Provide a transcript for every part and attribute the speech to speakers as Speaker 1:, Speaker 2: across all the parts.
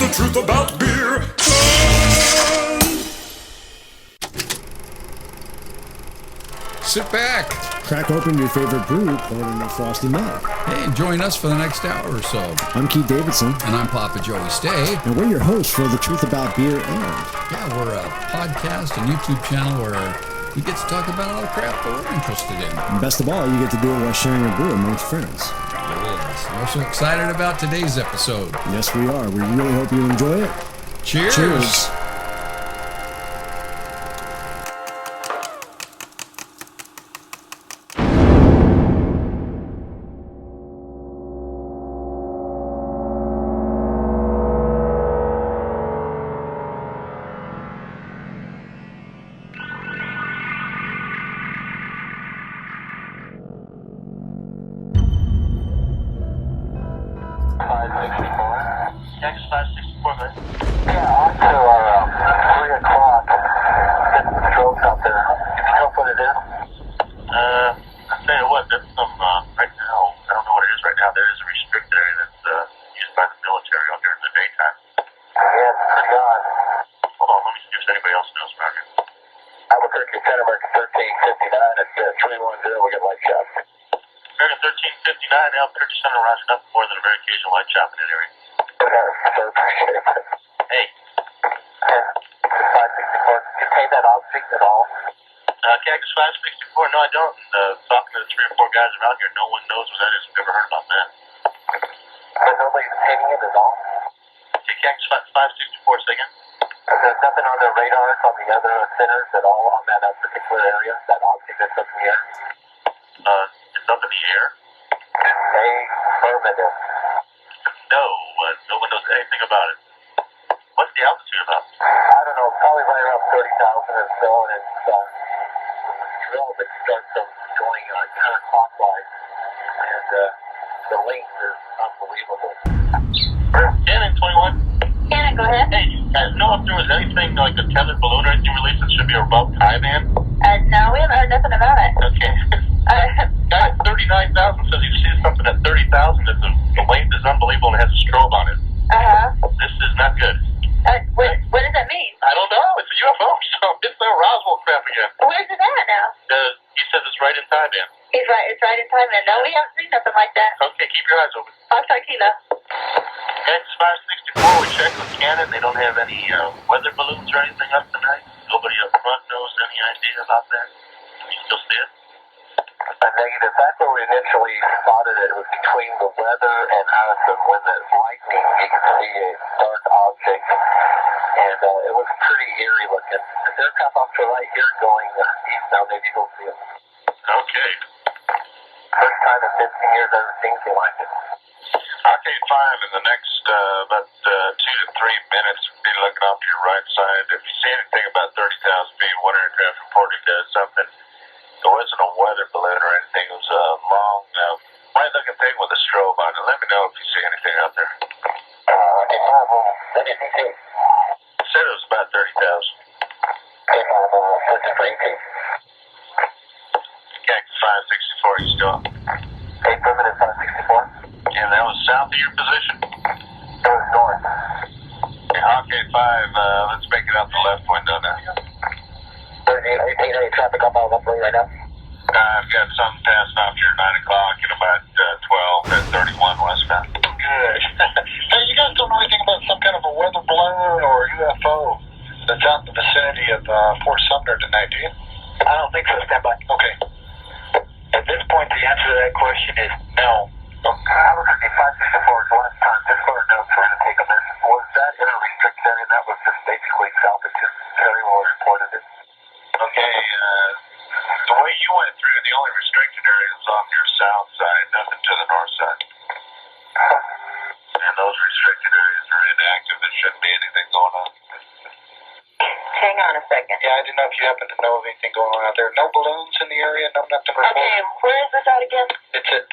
Speaker 1: the truth about beer.
Speaker 2: Sit back.
Speaker 3: Crack open your favorite brew, pour it in a frosty mug.
Speaker 2: Hey, and join us for the next hour or so.
Speaker 3: I'm Keith Davidson.
Speaker 2: And I'm Papa Joey Stay.
Speaker 3: And we're your hosts for The Truth About Beer and...
Speaker 2: Yeah, we're a podcast and YouTube channel where we get to talk about all the crap that we're interested in.
Speaker 3: And best of all, you get to do it while sharing a brew amongst friends.
Speaker 2: Yes. We're so excited about today's episode.
Speaker 3: Yes, we are. We really hope you enjoy it.
Speaker 2: Cheers.
Speaker 3: Cheers.
Speaker 4: No, I don't. Talking to the 3 or 4 guys around here, no one knows what that is. We've never heard about that. But nobody's hitting it at all? Okay, Cactus 564, say again. There's nothing on their radars on the other centers at all on that particular area, that object that's up in the air? It's up in the air? Affirmative. No, no one knows anything about it. What's the altitude about? I don't know, probably right around 30,000 or so, and it's it starts going counterclockwise, and the length is unbelievable. Cannon 21.
Speaker 5: Cannon, go ahead.
Speaker 4: Hey, you guys know if there was anything like a tethered balloon or anything released that should be above high band?
Speaker 5: No, we haven't heard nothing about it.
Speaker 4: Okay. Guy at 39,000 says he sees something at 30,000 that the length is unbelievable and it has a strobe on it. This is not good.
Speaker 5: What does that mean?
Speaker 4: I don't know. It's a UFO, so it's the Roswell crap again.
Speaker 5: Where's it at now?
Speaker 4: He says it's right in time, man.
Speaker 5: It's right in time, and no, we haven't seen nothing like that.
Speaker 4: Okay, keep your eyes open.
Speaker 5: Foxtrot Kilo.
Speaker 4: X564, we checked with Cannon. They don't have any weather balloons or anything up tonight. Nobody up front knows any idea about that. Can you still see it? Negative. That's where we initially spotted it. It was between the weather and us, and when the lightning, you could see a dark object, and it was pretty eerie looking. There's aircraft off to the right here going east now. Maybe you'll see it. Okay. First time in 15 years I've ever seen anything like it. Arcade 5 in the next about 2 to 3 minutes, be looking off to your right side. If you see anything about 30,000 feet, one aircraft reporting does something. It wasn't a weather balloon or anything. It was a long, white-looking thing with a strobe on it. Let me know if you see anything out there. What did you see? It said it was about 30,000. What's the frequency? Cactus 564, you still? Affirmative 564. And that was south of your position? It was north. Okay, Hawkeye 5, let's make it out the left window now. Any traffic up on Buffalo right now? I've got some passing off here 9 o'clock and about 12 at 31 westbound. Good. Hey, you guys don't know anything about some kind of a weather balloon or UFO that's out in the vicinity of Fort Sumner tonight, do you? I don't think so. Stand by. Okay. At this point, the answer to that question is no. I was at the 564 last time, just for a note, so we're going to take a listen. Was that in a restricted area? That was just basically south of Terry when we reported it? Okay, the way you went through, the only restricted area is off your south side, nothing to the north side. And those restricted areas are inactive. There shouldn't be anything going on.
Speaker 5: Hang on a second.
Speaker 4: Yeah, I didn't know if you happen to know of anything going on out there. No balloons in the area, no nothing reported.
Speaker 5: Okay, where is this at again?
Speaker 4: It's at,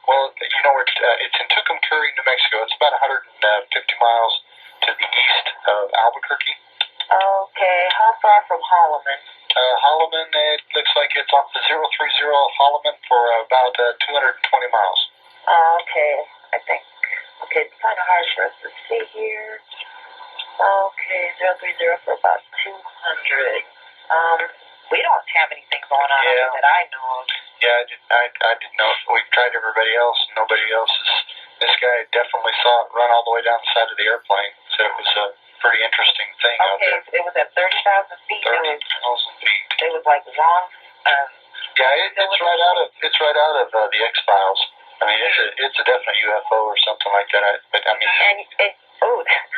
Speaker 4: well, you know where it's in Tucumcari, New Mexico. It's about 150 miles to the east of Albuquerque.
Speaker 5: Okay, how far from Holloman?
Speaker 4: Holloman, it looks like it's off the 030 Holloman for about 220 miles.
Speaker 5: Okay, I think. Okay, it's kind of hard for us to see here. Okay, 030 for about 200. We don't have anything going on
Speaker 4: Yeah.
Speaker 5: that I know of.
Speaker 4: Yeah, I didn't know. We've tried everybody else, and nobody else is. This guy definitely saw it run all the way down the side of the airplane. Said it was a pretty interesting thing out
Speaker 5: Okay,
Speaker 4: there.
Speaker 5: it was at 30,000 feet.
Speaker 4: 30,000 feet.
Speaker 5: It was like long.
Speaker 4: Yeah, it's right out of the X-Files. I mean, it's a definite UFO or something like that. But I mean,
Speaker 5: And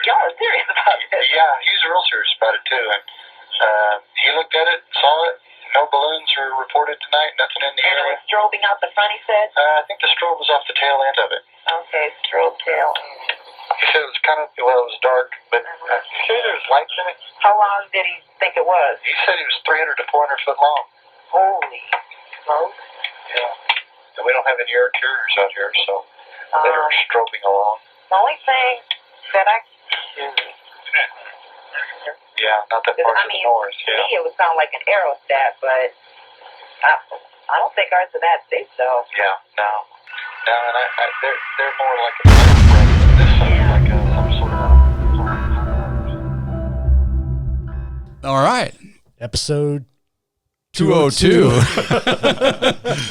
Speaker 5: y'all are serious about this.
Speaker 4: yeah, he's real serious about it too. And he looked at it, saw it. No balloons were reported tonight. Nothing in the
Speaker 5: And it
Speaker 4: area.
Speaker 5: was strobing out the front, he said?
Speaker 4: I think the strobe was off the tail end of it.
Speaker 5: Okay, strobe tail.
Speaker 4: He said it was it was dark, but he said there was lights in it.
Speaker 5: How long did he think it was?
Speaker 4: He said it was 300 to 400 foot long.
Speaker 5: Holy smokes.
Speaker 4: Yeah. And we don't have any air carriers out here, so they're strobing along.
Speaker 5: The only thing that I
Speaker 4: Yeah, not that far to the north.
Speaker 5: to
Speaker 4: Yeah.
Speaker 5: me it would sound like an aerostat, but I don't think ours are that big, though.
Speaker 4: Yeah. No, and they're more like a this is like some sort of.
Speaker 2: All right.
Speaker 3: Episode
Speaker 2: 202.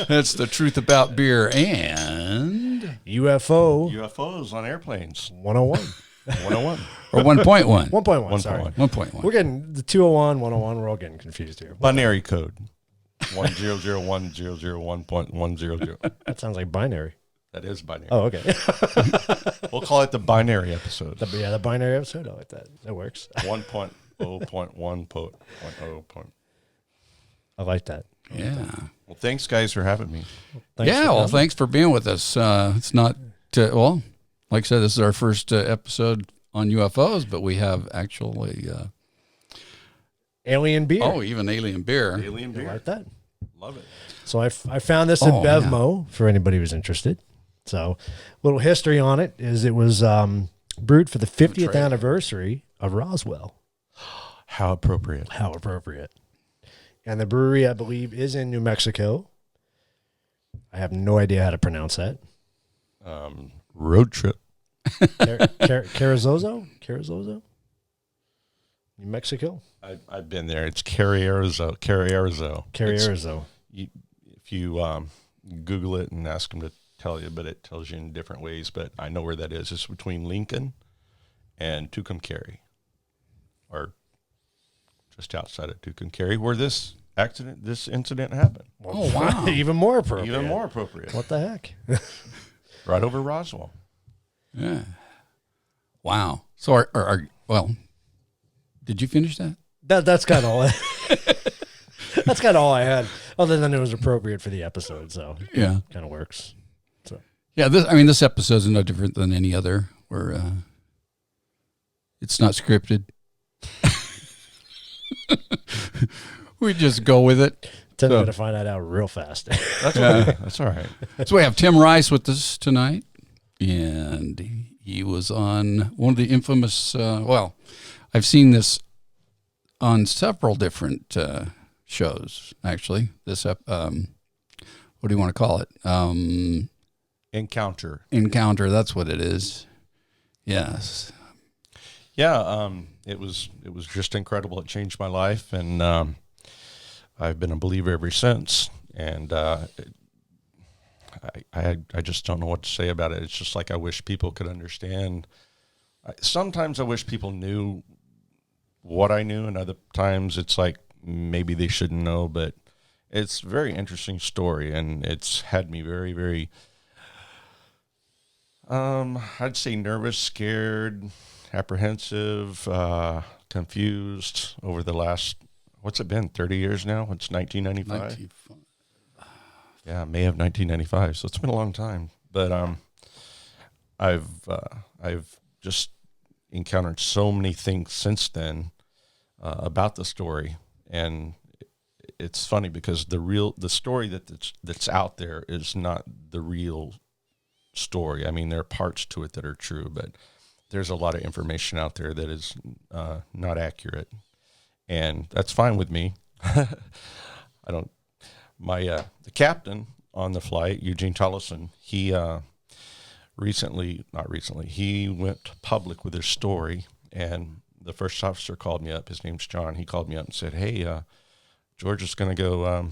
Speaker 2: That's the truth about beer and
Speaker 3: UFO
Speaker 1: UFOs on airplanes.
Speaker 3: 101.
Speaker 1: 101.
Speaker 2: or 1.1.
Speaker 3: 1.1, sorry.
Speaker 2: 1.1.
Speaker 3: We're getting the 201, 101. We're all getting confused here.
Speaker 1: Binary code. 1001001.100.
Speaker 3: That sounds like binary.
Speaker 1: That is binary.
Speaker 3: Oh, okay.
Speaker 1: We'll call it the binary episode.
Speaker 3: the binary episode. I like that. That works.
Speaker 1: 1.0.1.0.
Speaker 3: I like that.
Speaker 2: Yeah.
Speaker 1: Well, thanks, guys, for having me.
Speaker 3: Thanks
Speaker 2: yeah.
Speaker 3: for
Speaker 2: Well,
Speaker 3: coming.
Speaker 2: thanks for being with us. It's not, well, like I said, this is our first episode on UFOs, but we have actually,
Speaker 3: Alien beer.
Speaker 2: even alien beer.
Speaker 1: Alien
Speaker 3: I
Speaker 1: beer.
Speaker 3: like that.
Speaker 1: Love it.
Speaker 3: So I found this at
Speaker 2: Oh,
Speaker 3: Bevmo for anybody who's interested. So a little history on it is it was brewed for the 50th
Speaker 2: trade.
Speaker 3: anniversary of Roswell.
Speaker 1: How appropriate.
Speaker 3: How appropriate. And the brewery, I believe, is in New Mexico. I have no idea how to pronounce that.
Speaker 1: Road trip.
Speaker 3: Carrizozo? New Mexico?
Speaker 1: I've been there. It's Carrierizo.
Speaker 3: Carrierizo.
Speaker 1: If you Google it and ask them to tell you, but it tells you in different ways. But I know where that is. It's between Lincoln and Tucumcari, or just outside of Tucumcari, where this incident happened.
Speaker 2: Oh, wow.
Speaker 3: Even more appropriate.
Speaker 1: Even more appropriate.
Speaker 3: What the heck?
Speaker 1: Right over Roswell.
Speaker 2: Yeah. Wow. So, well, did you finish that?
Speaker 3: That's kind of all. That's kind of all I had, other than it was appropriate for the episode. So
Speaker 2: Yeah.
Speaker 3: kind of works. So
Speaker 2: Yeah. This episode is no different than any other where it's not scripted. We just go with it.
Speaker 3: tended to find that out real fast.
Speaker 1: That's okay. That's all right.
Speaker 2: So we have Tim Rice with us tonight, and he was on one of the infamous. I've seen this on several different shows. Actually, what do you want to call it?
Speaker 1: Encounter.
Speaker 2: Encounter. That's what it is. Yes.
Speaker 1: Yeah, it was just incredible. It changed my life, and I've been a believer ever since. And I just don't know what to say about it. It's just like I wish people could understand. Sometimes I wish people knew what I knew, and other times it's like maybe they shouldn't know. But it's a very interesting story, and it's had me very, very, I'd say nervous, scared, apprehensive, confused over the last, what's it been, 30 years now? It's 1995. Yeah, May of 1995. So it's been a long time. But I've just encountered so many things since then about the story, and it's funny because the story that's out there is not the real story. I mean, there are parts to it that are true, but there's a lot of information out there that is not accurate, and that's fine with me. The captain on the flight, Eugene Tollison, he he went public with his story, and the first officer called me up. His name's John. He called me up and said, "Hey, George is going to go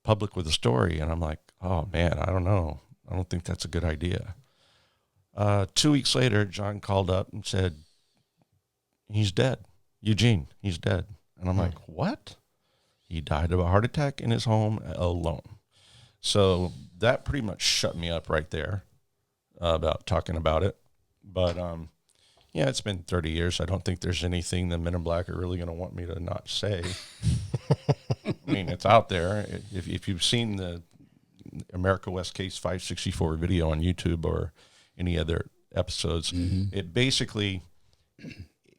Speaker 1: public with a story." And I'm like, "Oh man, I don't know. I don't think that's a good idea." 2 weeks later, John called up and said, "He's dead. Eugene, he's dead." And I'm like, "What?" He died of a heart attack in his home alone. So that pretty much shut me up right there about talking about it. But yeah, it's been 30 years. I don't think there's anything the Men in Black are really going to want me to not say. I mean, it's out there. If you've seen the America West Case 564 video on YouTube or any other episodes, it basically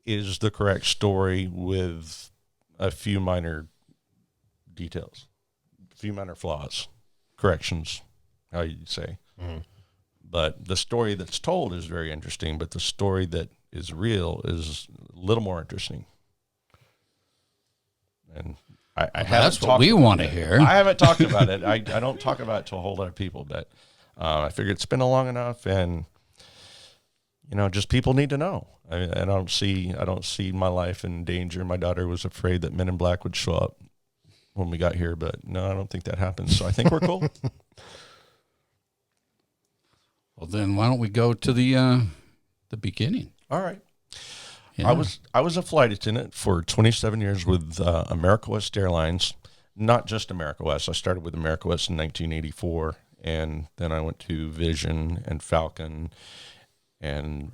Speaker 1: is the correct story with a few minor details, a few minor flaws, corrections, how you say. But the story that's told is very interesting, but the story that is real is a little more interesting. And I haven't
Speaker 2: that's what we want to hear.
Speaker 1: I haven't talked about it. I don't talk about it to a whole lot of people, but I figured it's been long enough, and just people need to know. I don't see my life in danger. My daughter was afraid that Men in Black would show up when we got here, but no, I don't think that happens. So I think we're cool.
Speaker 2: Well, then why don't we go to the beginning?
Speaker 1: All right.
Speaker 2: Yeah.
Speaker 1: I was a flight attendant for 27 years with America West Airlines, not just America West. I started with America West in 1984, and then I went to Vision and Falcon and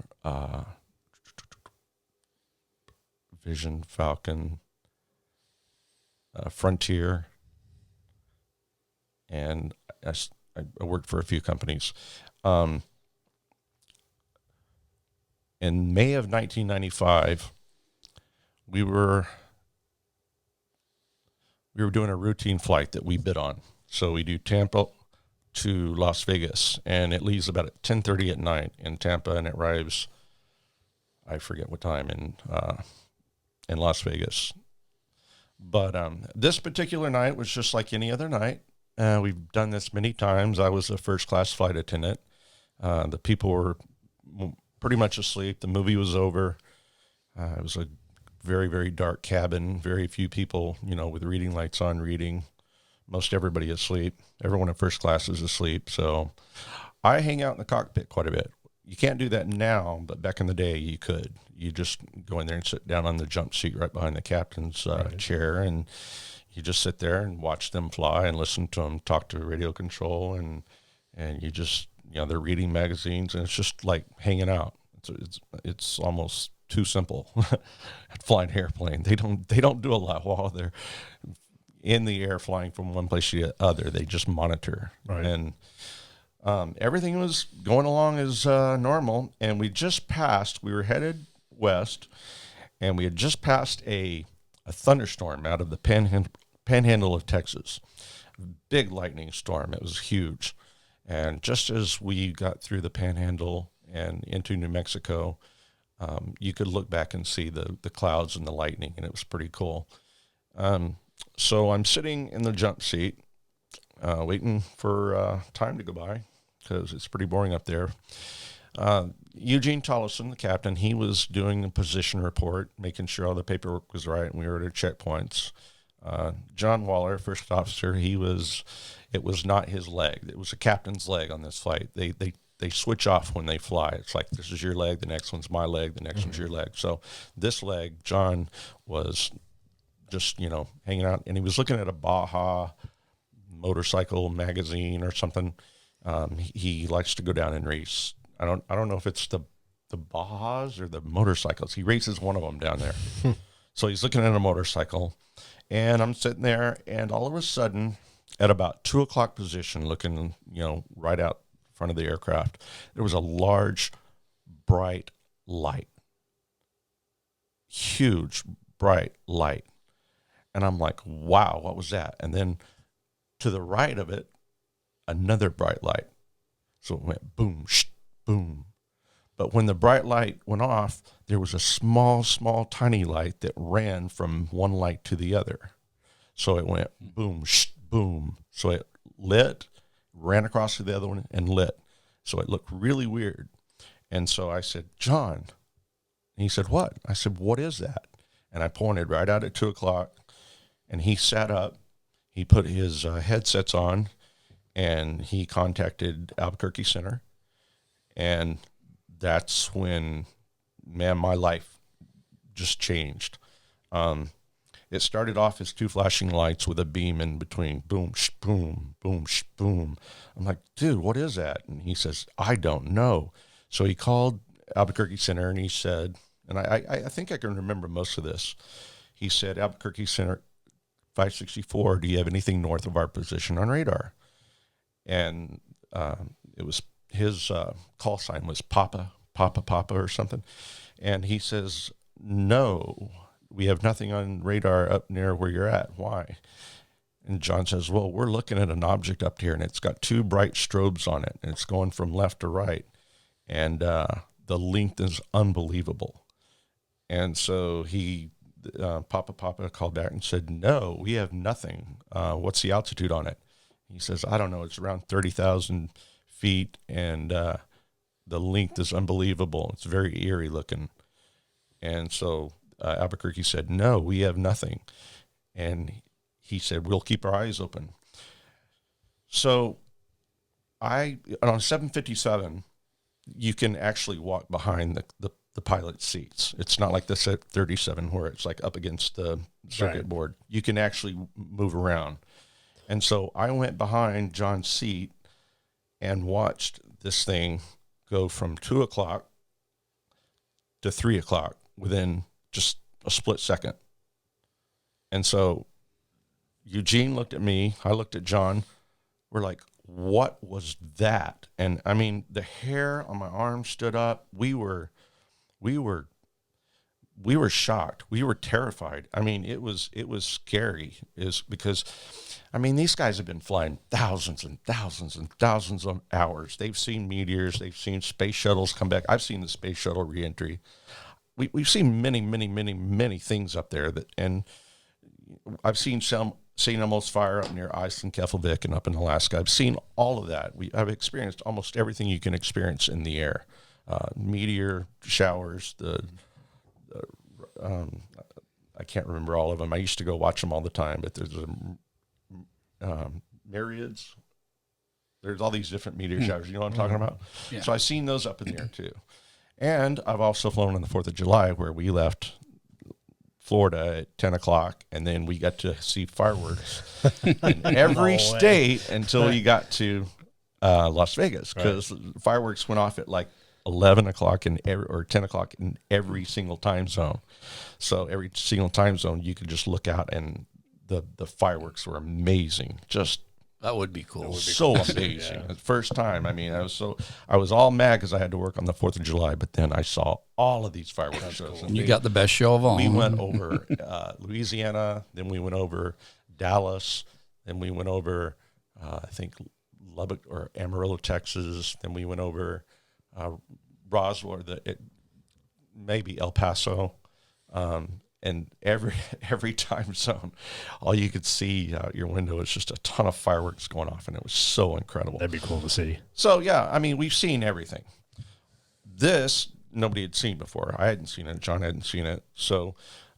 Speaker 1: Frontier, and I worked for a few companies. In May of 1995, we were doing a routine flight that we bid on. So we do Tampa to Las Vegas, and it leaves about at 10:30 at night in Tampa, and it arrives, I forget what time, in Las Vegas. But this particular night was just like any other night. We've done this many times. I was a first-class flight attendant. The people were pretty much asleep. The movie was over. It was a very, very dark cabin. Very few people, with reading lights on reading. Most everybody asleep. Everyone in first class is asleep. So I hang out in the cockpit quite a bit. You can't do that now, but back in the day you could. You just go in there and sit down on the jump seat right behind the captain's chair, and you just sit there and watch them fly and listen to them talk to radio control, and you just, they're reading magazines, and it's just like hanging out. It's almost too simple. Flying an airplane, they don't do a lot while they're in the air flying from one place to the other. They just monitor, and everything was going along as normal. And we were headed west, and we had just passed a thunderstorm out of the panhandle of Texas. Big lightning storm. It was huge. And just as we got through the panhandle and into New Mexico, you could look back and see the clouds and the lightning, and it was pretty cool. So I'm sitting in the jump seat, waiting for time to go by, because it's pretty boring up there. Eugene Tollison, the captain, he was doing the position report, making sure all the paperwork was right, and we were at checkpoints. John Waller, first officer, it was not his leg. It was a captain's leg on this flight. They switch off when they fly. It's like, this is your leg, the next one's my leg, the next one's your leg. So this leg, John was just, hanging out, and he was looking at a Baja motorcycle magazine or something. He likes to go down and race. I don't know if it's the Bajas or the motorcycles. He races one of them down there. So he's looking at a motorcycle, and I'm sitting there, and all of a sudden, at about 2:00 position, looking, right out front of the aircraft, there was a large, bright light. Huge, bright light. And I'm like, wow, what was that? And then to the right of it, another bright light. So it went boom, boom. But when the bright light went off, there was a small, tiny light that ran from one light to the other. So it went boom, boom. So it lit, ran across to the other one, and lit. So it looked really weird. And so I said, John, And he said, what? I said, what is that? And I pointed right out at 2 o'clock, and he sat up. He put his headsets on, and he contacted Albuquerque Center. And that's when, man, my life just changed. It started off as 2 flashing lights with a beam in between. Boom, sh, boom, boom, sh, boom. I'm like, dude, what is that? And he says, I don't know. So he called Albuquerque Center, and he said, and I think I can remember most of this. He said, Albuquerque Center 564, do you have anything north of our position on radar? And it was his call sign was Papa or something. And he says, no, we have nothing on radar up near where you're at. Why? And John says, well, we're looking at an object up here, and it's got 2 bright strobes on it, and it's going from left to right. And the length is unbelievable. And so Papa called back and said, no, we have nothing. What's the altitude on it? He says, I don't know. It's around 30,000 feet, and the length is unbelievable. It's very eerie looking. And so Albuquerque said, no, we have nothing. And he said, we'll keep our eyes open. So on 757, you can actually walk behind the pilot seats. It's not like the 37 where it's like up against the circuit board. You can actually move around. And so I went behind John's seat and watched this thing go from 2 o'clock to 3 o'clock within just a split second. And so Eugene looked at me, I looked at John. We're like, what was that? And I mean, the hair on my arm stood up. We were shocked. We were terrified. I mean, it was scary, is because, I mean, these guys have been flying thousands and thousands and thousands of hours. They've seen meteors. They've seen space shuttles come back. I've seen the space shuttle reentry. We've seen many, many, many, many things up there and I've seen almost fire up near Iceland, Keflavik, and up in Alaska. I've seen all of that. I've experienced almost everything you can experience in the air. Meteor showers, I can't remember all of them. I used to go watch them all the time, but there's myriads. There's all these different meteor showers. You know what I'm talking about? Yeah. So I've seen those up in the air too. And I've also flown on the 4th of July where we left Florida at 10 o'clock, and then we got to see fireworks in every state until we got to Las Vegas, because fireworks went off at like 11 o'clock or 10 o'clock in every single time zone. So every single time zone, you could just look out, and the fireworks were amazing. Just
Speaker 2: that would be cool.
Speaker 1: So amazing. The first time, I mean, I was all mad because I had to work on the 4th of July, but then I saw all of these fireworks shows.
Speaker 2: Cool. You got the best show of all.
Speaker 1: We went over Louisiana, then we went over Dallas, then we went over, I think, Lubbock or Amarillo, Texas. Then we went over Roswell, maybe El Paso. And every time zone, all you could see out your window is just a ton of fireworks going off, and it was so incredible.
Speaker 3: That'd be cool to see.
Speaker 1: So, yeah, I mean, we've seen everything. This, nobody had seen before. I hadn't seen it. John hadn't seen it. So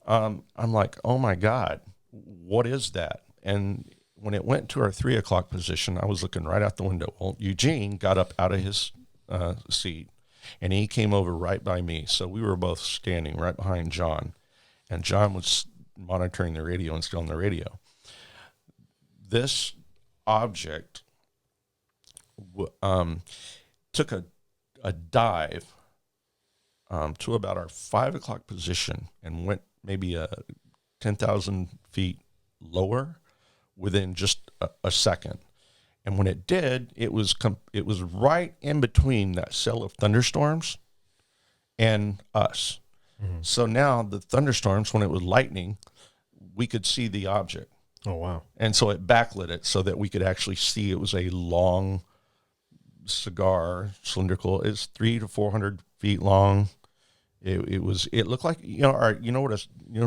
Speaker 1: I'm like, oh, my God, what is that? And when it went to our 3 o'clock position, I was looking right out the window. Well, Eugene got up out of his seat, and he came over right by me. So we were both standing right behind John. And John was monitoring the radio and still on the radio. This object took a dive to about our 5 o'clock position and went maybe 10,000 feet lower within just a second. And when it did, it was right in between that cell of thunderstorms and us. Mm-hmm. So now the thunderstorms, when it was lightning, we could see the object.
Speaker 3: Oh, wow. And
Speaker 1: so it backlit it so that we could actually see it was a long cigar, cylindrical. It's 300 to 400 feet long. It looked like, all right, you know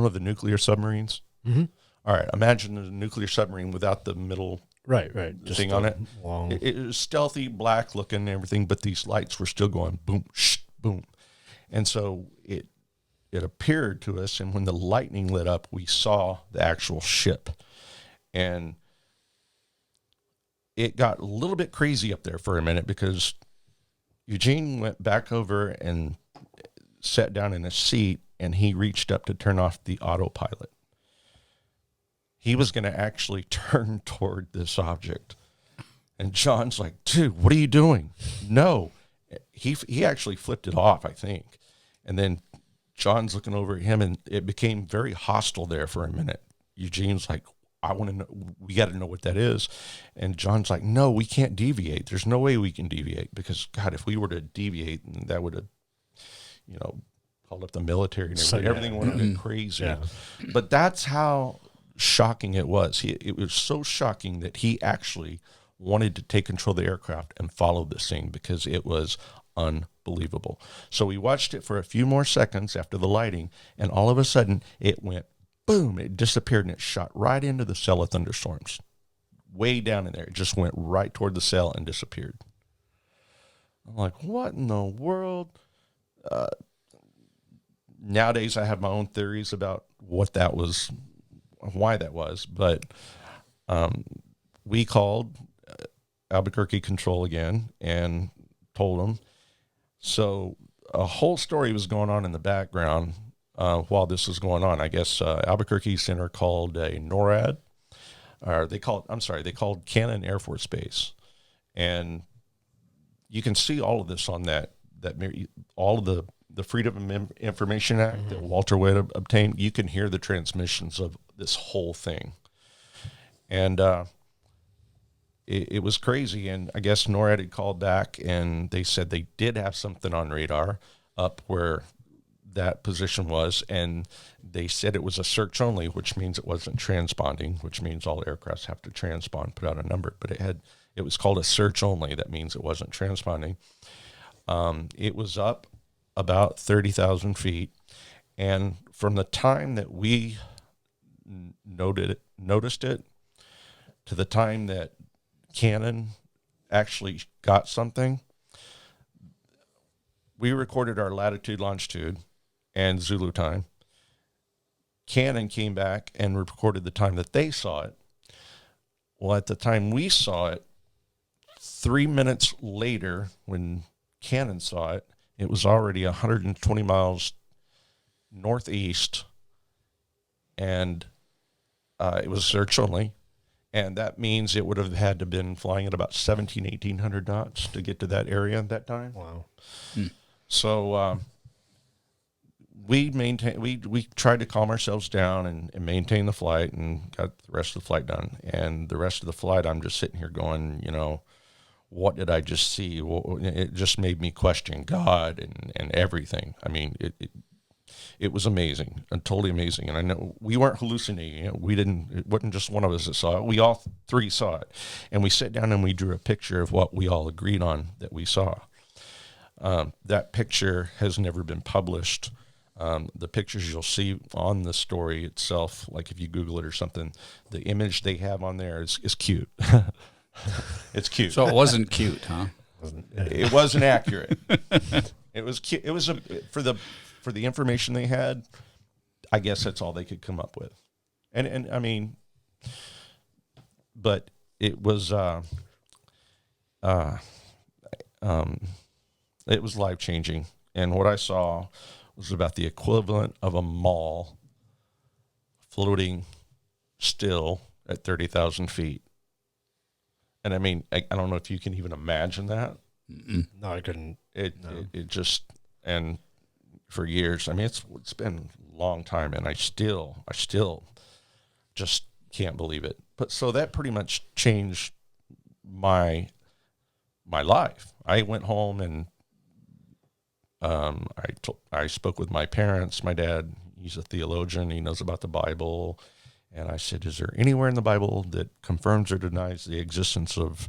Speaker 1: the nuclear submarines? Mm-hmm. All right, imagine a nuclear submarine without the middle
Speaker 3: right
Speaker 1: just thing on it. Long. It was stealthy, black looking and everything, but these lights were still going boom, shh, boom. And so it appeared to us, and when the lightning lit up, we saw the actual ship. And it got a little bit crazy up there for a minute because Eugene went back over and sat down in a seat, and he reached up to turn off the autopilot. He was going to actually turn toward this object. And John's like, dude, what are you doing? No. He actually flipped it off, I think. And then John's looking over at him, and it became very hostile there for a minute. Eugene's like, I want to know, we got to know what that is. And John's like, no, we can't deviate. There's no way we can deviate because, God, if we were to deviate, that would have, called up the military and everything. Everything would have been crazy. Yeah. But that's how shocking it was. It was so shocking that he actually wanted to take control of the aircraft and follow this thing because it was unbelievable. So we watched it for a few more seconds after the lighting, and all of a sudden it went boom, it disappeared, and it shot right into the cell of thunderstorms. Way down in there. It just went right toward the cell and disappeared. I'm like, what in the world? Nowadays, I have my own theories about what that was, why that was, but we called Albuquerque Control again and told them. So a whole story was going on in the background while this was going on. I guess Albuquerque Center called a NORAD, or they called Cannon Air Force Base. And you can see all of this on that all of the Freedom of Information Act that Walter Wade obtained. You can hear the transmissions of this whole thing. And it was crazy. And I guess NORAD had called back, and they said they did have something on radar up where that position was, and they said it was a search only, which means it wasn't transponding, which means all aircrafts have to transpond, put out a number. But it was called a search only. That means it wasn't transponding. It was up about 30,000 feet. And from the time that we noticed it to the time that Cannon actually got something, we recorded our latitude, longitude, and Zulu time. Cannon came back and recorded the time that they saw it. Well, at the time we saw it, 3 minutes later, when Cannon saw it, it was already 120 miles northeast, and it was search only. And that means it would have had to have been flying at about 1,800 knots to get to that area at that time.
Speaker 3: Wow.
Speaker 1: So we tried to calm ourselves down and maintain the flight and got the rest of the flight done. And the rest of the flight, I'm just sitting here going, what did I just see? Well, it just made me question God and everything. I mean, it was amazing and totally amazing. And I know we weren't hallucinating. It wasn't just one of us that saw it. We all three saw it. And we sat down and we drew a picture of what we all agreed on that we saw. That picture has never been published. The pictures you'll see on the story itself, like if you Google it or something, the image they have on there is cute. It's cute.
Speaker 2: So it wasn't cute, huh?
Speaker 1: It wasn't accurate. It was cute. It was for the information they had. I guess that's all they could come up with, and I mean, but it was it was life-changing. And what I saw was about the equivalent of a mall floating still at 30,000 feet. And I mean, I don't know if you can even imagine that.
Speaker 3: No, I couldn't.
Speaker 1: It just, and for years, I mean, it's been a long time, and I still just can't believe it. But so that pretty much changed my life. I went home and I spoke with my parents. My dad, he's a theologian. He knows about the Bible. And I said, is there anywhere in the Bible that confirms or denies the existence of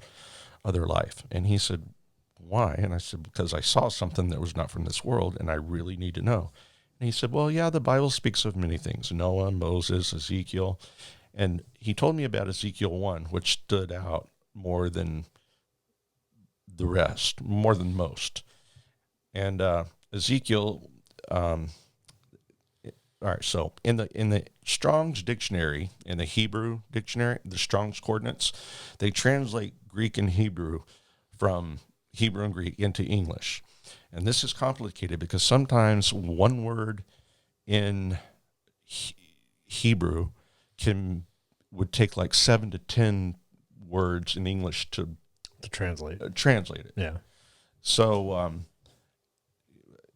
Speaker 1: other life? And he said, why? And I said, because I saw something that was not from this world, and I really need to know. And he said, well, yeah, the Bible speaks of many things, Noah, Moses, Ezekiel. And he told me about Ezekiel 1, which stood out more than the rest, more than most. And Ezekiel, all right. So in the Strong's dictionary, in the Hebrew dictionary, the Strong's coordinates, they translate Greek and Hebrew from Hebrew and Greek into English. And this is complicated because sometimes one word in Hebrew would take like 7 to 10 words in English to
Speaker 3: translate
Speaker 1: it.
Speaker 3: Yeah.
Speaker 1: So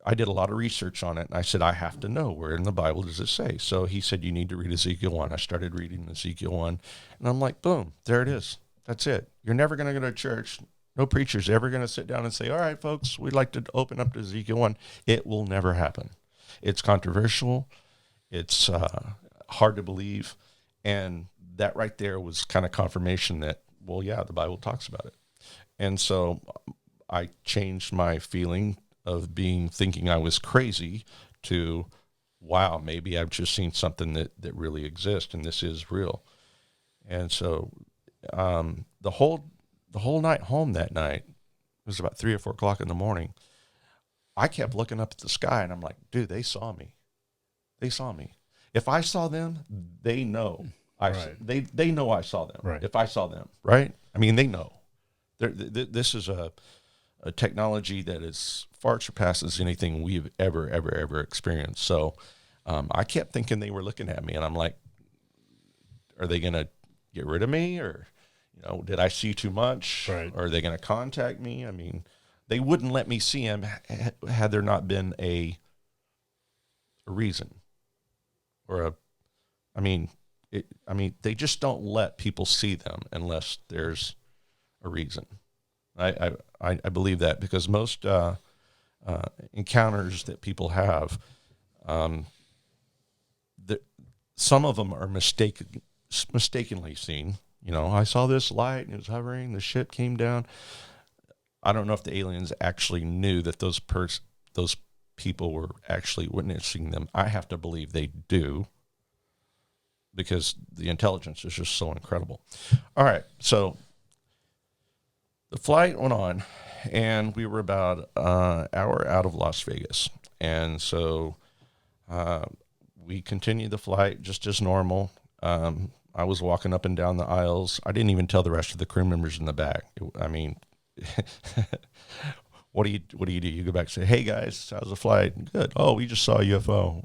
Speaker 1: I did a lot of research on it, and I said, I have to know, where in the Bible does it say? So he said, you need to read Ezekiel 1. I started reading Ezekiel 1, and I'm like, boom, there it is. That's it. You're never going to go to church. No preacher's ever going to sit down and say, all right, folks, we'd like to open up to Ezekiel 1. It will never happen. It's controversial. It's hard to believe. And that right there was kind of confirmation that, well, yeah, the Bible talks about it. And so I changed my feeling of thinking I was crazy to, wow, maybe I've just seen something that really exists and this is real. And so the whole night home that night, it was about 3 or 4 o'clock in the morning, I kept looking up at the sky and I'm like, dude, they saw me. They saw me. If I saw them, they know. They know I saw them.
Speaker 3: Right.
Speaker 1: If I saw them, right? I mean, they know. This is a technology that is far surpasses anything we've ever experienced. So I kept thinking they were looking at me, and I'm like, are they going to get rid of me, or did I see too much?
Speaker 3: Right.
Speaker 1: Or are they going to contact me? I mean, they wouldn't let me see him had there not been a reason or they just don't let people see them unless there's a reason. I believe that, because most encounters that people have, some of them are mistakenly seen. I saw this light and it was hovering, the ship came down. I don't know if the aliens actually knew that those people were actually witnessing them. I have to believe they do, because the intelligence is just so incredible. All right, so the flight went on, and we were about an hour out of Las Vegas. And so we continued the flight just as normal. I was walking up and down the aisles. I didn't even tell the rest of the crew members in the back. What do you do? You go back and say, hey, guys, how's the flight? Good. Oh, we just saw a UFO.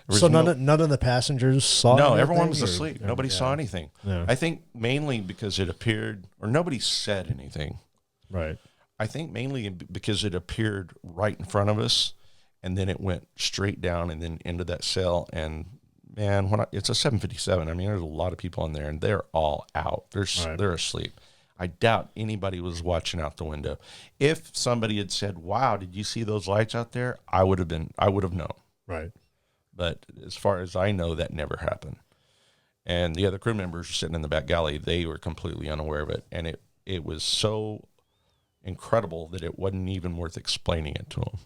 Speaker 3: So none of the passengers saw
Speaker 1: No,
Speaker 3: anything,
Speaker 1: everyone was
Speaker 3: or-
Speaker 1: asleep. Nobody saw anything.
Speaker 3: Yeah.
Speaker 1: I think mainly because it appeared, or nobody said anything.
Speaker 3: Right.
Speaker 1: I think mainly because it appeared right in front of us, and then it went straight down and then into that cell. And man, it's a 757. There's a lot of people in there, and they're all out. They're asleep. I doubt anybody was watching out the window. If somebody had said, wow, did you see those lights out there? I would have known.
Speaker 3: Right.
Speaker 1: But as far as I know, that never happened. And the other crew members sitting in the back galley, they were completely unaware of it. And it was so incredible that it wasn't even worth explaining it to them.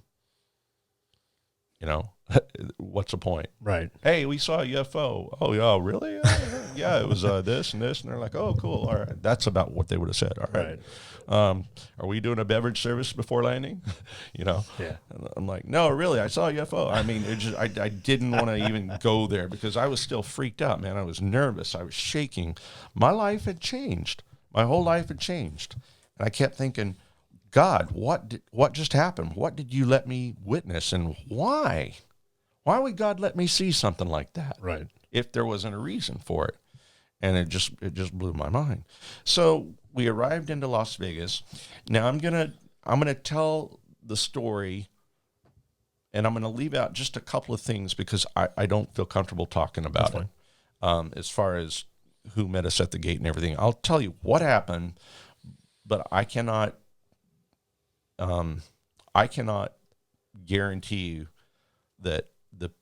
Speaker 1: What's the point?
Speaker 3: Right.
Speaker 1: Hey, we saw a UFO. Oh, yeah, really? Yeah, it was this and this. And they're like, oh, cool. All right. That's about what they would have said. All right. Are we doing a beverage service before landing?
Speaker 3: Yeah.
Speaker 1: And I'm like, no, really, I saw a UFO. I didn't want to even go there because I was still freaked out, man. I was nervous. I was shaking. My life had changed. My whole life had changed. And I kept thinking, God, what just happened? What did you let me witness, and why? Why would God let me see something like that?
Speaker 3: Right.
Speaker 1: If there wasn't a reason for it. And it just blew my mind. So we arrived into Las Vegas. Now I'm gonna tell the story, and I'm gonna leave out just a couple of things because I don't feel comfortable talking about it. As far as who met us at the gate and everything, I'll tell you what happened, but I cannot guarantee you that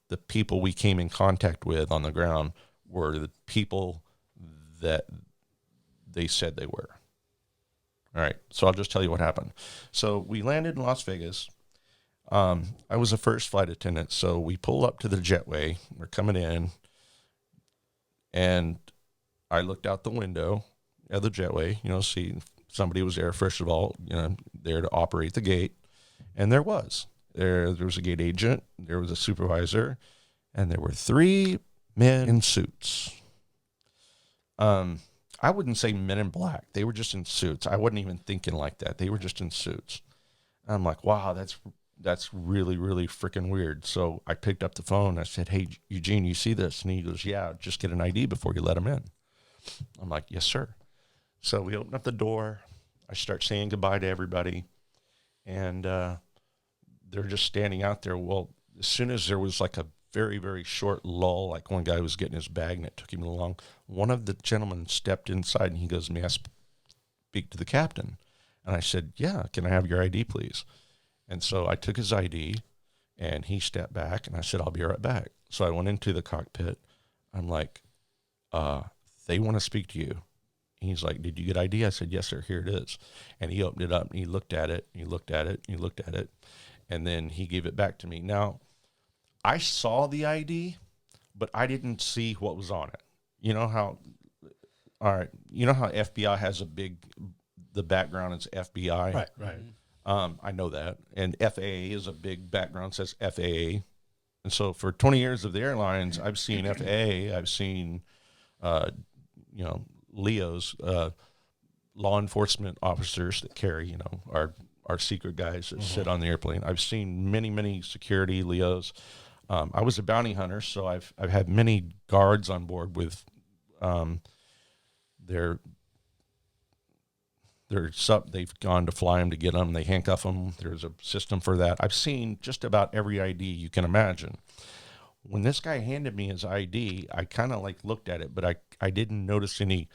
Speaker 1: the people we came in contact with on the ground were the people that they said they were. All right, so I'll just tell you what happened. So we landed in Las Vegas. I was a first flight attendant, so we pull up to the jetway. We're coming in, and I looked out the window of the jetway, see somebody was there, first of all, there to operate the gate, and there was. There was a gate agent, there was a supervisor, and there were 3 men in suits. I wouldn't say men in black. They were just in suits. I wasn't even thinking like that. They were just in suits. I'm like, wow, that's really, really freaking weird. So I picked up the phone. I said, hey, Eugene, you see this? And he goes, yeah, just get an ID before you let him in. I'm like, yes, sir. So we open up the door. I start saying goodbye to everybody. And they're just standing out there. Well, as soon as there was like a very, very short lull, like one guy was getting his bag and it took him along, one of the gentlemen stepped inside and he goes, may I speak to the captain? And I said, yeah, can I have your ID, please? And so I took his ID and he stepped back and I said, I'll be right back. So I went into the cockpit. I'm like, they want to speak to you. He's like, did you get ID? I said, yes, sir, here it is. And he opened it up and he looked at it, and he looked at it, and he looked at it. And then he gave it back to me. Now, I saw the ID, but I didn't see what was on it. You know how FBI has the background is FBI?
Speaker 3: Right.
Speaker 1: I know that. And FAA is a big background, says FAA. And so for 20 years of the airlines, I've seen FAA, I've seen, LEOs, law enforcement officers that carry, our secret guys that sit on the airplane. I've seen many, many security LEOs. I was a bounty hunter, so I've had many guards on board with they've gone to fly them to get them. They handcuff them. There's a system for that. I've seen just about every ID you can imagine. When this guy handed me his ID, I kind of like looked at it, but I didn't notice any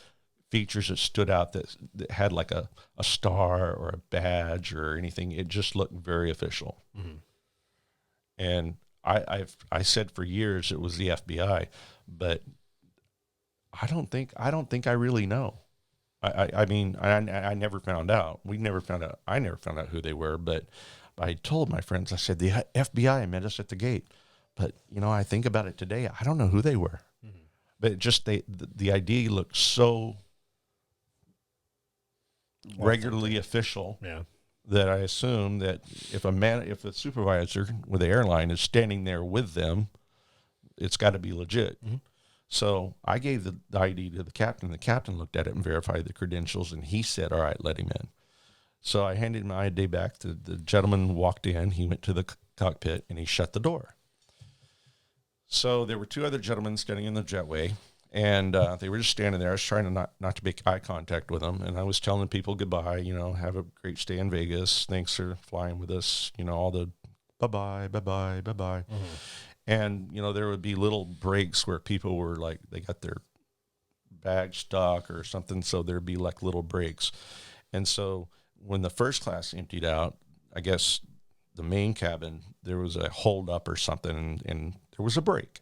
Speaker 1: features that stood out that had like a star or a badge or anything. It just looked very official. Mm-hmm. And I said for years it was the FBI, but I don't think I really know. I mean, I never found out. We never found out. I never found out who they were, but I told my friends, I said, the FBI met us at the gate. But, I think about it today, I don't know who they were. Mm-hmm. But it just, the ID looked so regularly official.
Speaker 3: Yeah.
Speaker 1: That I assume that if a supervisor with the airline is standing there with them, it's got to be legit. Mm-hmm. So I gave the ID to the captain. The captain looked at it and verified the credentials, and he said, all right, let him in. So I handed my ID back. The gentleman walked in. He went to the cockpit, and he shut the door. So there were 2 other gentlemen standing in the jetway, and they were just standing there. I was trying to not to make eye contact with them, and I was telling people goodbye, have a great stay in Vegas. Thanks for flying with us, all the bye-bye, bye-bye, bye-bye. Mm-hmm. And, there would be little breaks where people were like, they got their bag stuck or something, so there'd be like little breaks. And so when the first class emptied out, I guess the main cabin, there was a hold up or something, and there was a break.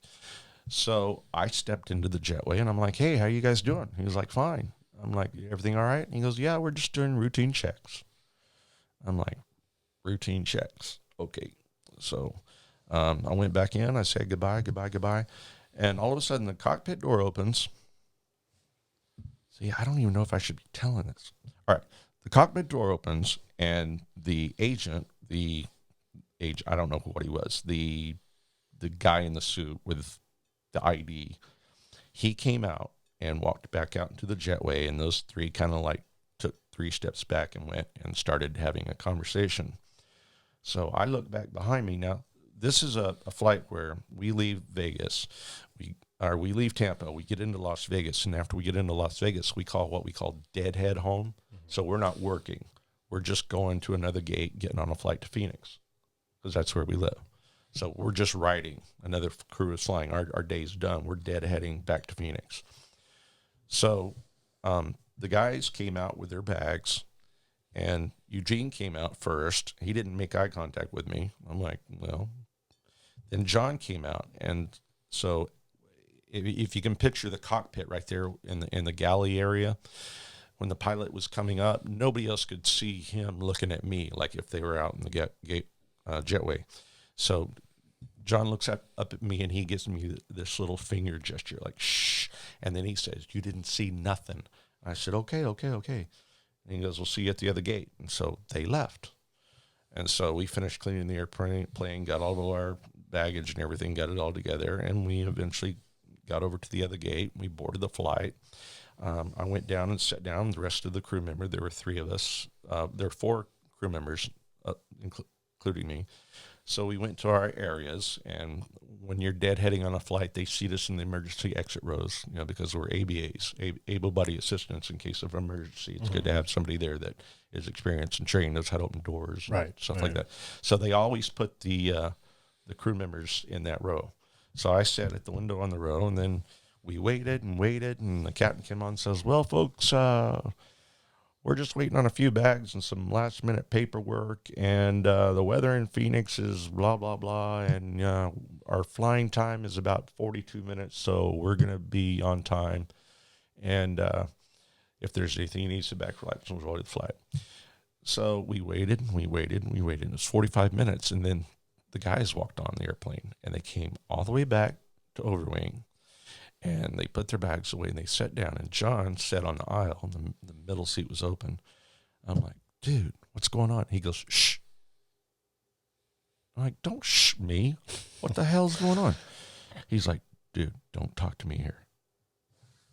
Speaker 1: So I stepped into the jetway, and I'm like, hey, how you guys doing? He was like, fine. I'm like, everything all right? And he goes, yeah, we're just doing routine checks. I'm like, routine checks. Okay. So I went back in. I said goodbye. And all of a sudden, the cockpit door opens. See, I don't even know if I should be telling this. All right. The cockpit door opens, and the agent, I don't know what he was, the guy in the suit with the ID, he came out and walked back out into the jetway, and those 3 kind of like took 3 steps back and went and started having a conversation. So I look back behind me. Now, this is a flight where we leave Vegas, we leave Tampa, we get into Las Vegas, and after we get into Las Vegas, we call what we call deadhead home. Mm-hmm. So we're not working. We're just going to another gate, getting on a flight to Phoenix, because that's where we live. So we're just riding. Another crew is flying. Our day's done. We're deadheading back to Phoenix. So the guys came out with their bags, and Eugene came out first. He didn't make eye contact with me. I'm like, well. Then John came out, and so if you can picture the cockpit right there in the galley area, when the pilot was coming up, nobody else could see him looking at me, like if they were out in the jetway. So John looks up at me, and he gives me this little finger gesture, like, shh. And then he says, you didn't see nothing. I said, okay. And he goes, we'll see you at the other gate. And so they left. And so we finished cleaning the airplane, got all of our baggage and everything, got it all together, and we eventually got over to the other gate. We boarded the flight. I went down and sat down with the rest of the crew member. There were 3 of us. There were 4 crew members, including me. So we went to our areas, and when you're deadheading on a flight, they seat us in the emergency exit rows, because we're ABAs, able-body assistants in case of emergency. It's good to have somebody there that is experienced and trained, knows how to open doors, and stuff like that. So they always put the crew members in that row. So I sat at the window on the row, and then we waited, and the captain came on and says, "Well, folks, we're just waiting on a few bags and some last-minute paperwork, and the weather in Phoenix is blah, blah, blah, and our flying time is about 42 minutes, so we're going to be on time. And if there's anything he needs to back flight, so we'll the flight." So we waited. It was 45 minutes, and then the guys walked on the airplane, and they came all the way back to Overwing, and they put their bags away, and they sat down, and John sat on the aisle, and the middle seat was open. I'm like, "Dude, what's going on?" He goes, "Shh." I'm like, "Don't shh me. What the hell's going on?" He's like, "Dude, don't talk to me here."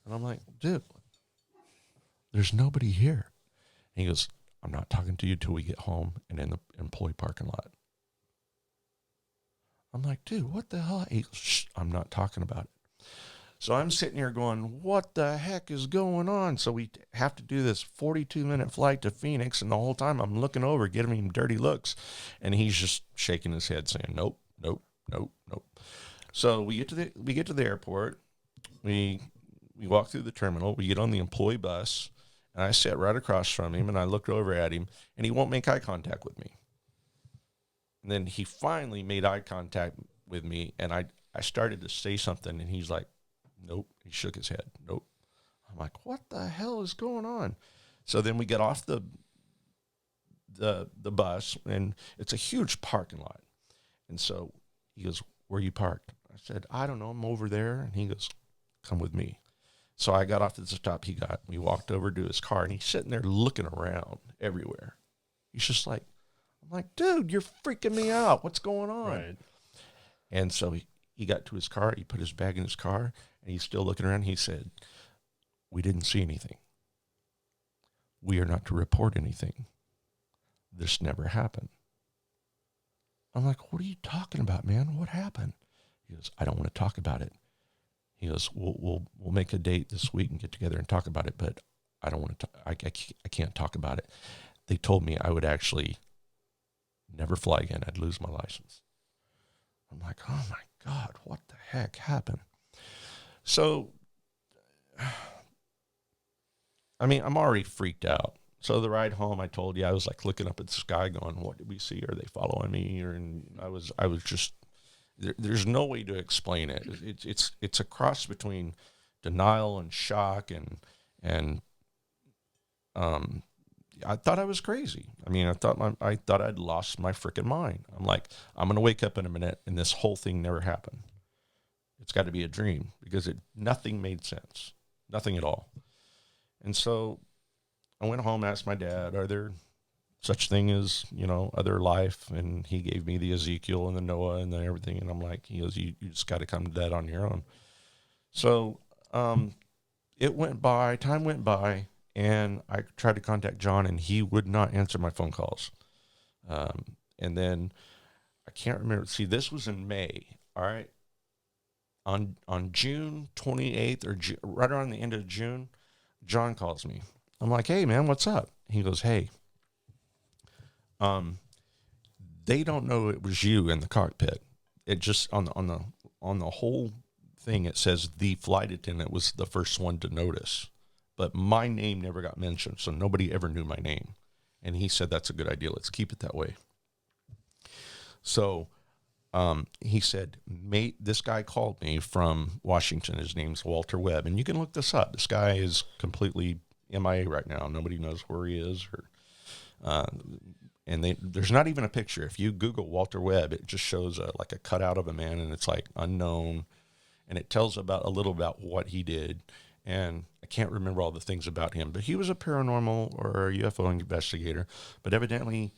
Speaker 1: And I'm like, "Dude, there's nobody here." And he goes, "I'm not talking to you till we get home and in the employee parking lot." I'm like, "Dude, what the hell?" He goes, "Shh, I'm not talking about it." So I'm sitting here going, what the heck is going on? So we have to do this 42-minute flight to Phoenix, and the whole time I'm looking over, giving him dirty looks, and he's just shaking his head saying, "Nope, nope, nope, nope." So we get to the airport. We walk through the terminal. We get on the employee bus, and I sat right across from him, and I looked over at him, and he won't make eye contact with me. And then he finally made eye contact with me, and I started to say something, and he's like, "Nope." He shook his head. "Nope." I'm like, what the hell is going on? So then we get off the bus, and it's a huge parking lot. And so he goes, "Where are you parked?" I said, "I don't know. I'm over there." And he goes, "Come with me." So I got off at the stop he got. We walked over to his car, and he's sitting there looking around everywhere. He's just like, I'm like, "Dude, you're freaking me out. What's going on?"
Speaker 3: Right.
Speaker 1: And so he got to his car. He put his bag in his car, and he's still looking around. He said, "We didn't see anything. We are not to report anything. This never happened." I'm like, "What are you talking about, man? What happened?" He goes, "I don't want to talk about it." He goes, We'll make a date this week and get together and talk about it, but I don't want to. I can't talk about it. They told me I would actually never fly again. I'd lose my license." I'm like, "Oh my God, what the heck happened?" So, I mean, I'm already freaked out. So the ride home, I told you, I was like looking up at the sky going, what did we see? Are they following me? And I was just, there's no way to explain it. It's a cross between denial and shock and I thought I was crazy. I mean, I thought I'd lost my freaking mind. I'm like, I'm going to wake up in a minute and this whole thing never happened. It's got to be a dream, because nothing made sense. Nothing at all. And so I went home, asked my dad, "Are there such thing as, other life?" And he gave me the Ezekiel and the Noah and the everything. And I'm like, he goes, you just got to come to that on your own. So time went by, and I tried to contact John, and he would not answer my phone calls. And then I can't remember. See, this was in May. All right. On June 28th or right around the end of June, John calls me. I'm like, "Hey man, what's up?" He goes, "Hey, they don't know it was you in the cockpit. It just on the whole thing, it says the flight attendant was the first one to notice, but my name never got mentioned, so nobody ever knew my name." And he said, "That's a good idea. Let's keep it that way." So he said, "Mate, this guy called me from Washington. His name's Walter Webb, and you can look this up. This guy is completely MIA right now. Nobody knows where he is, and there's not even a picture. If you Google Walter Webb, it just shows like a cutout of a man, and it's like unknown, and it tells a little about what he did. And I can't remember all the things about him, but he was a paranormal or a UFO investigator. But evidently,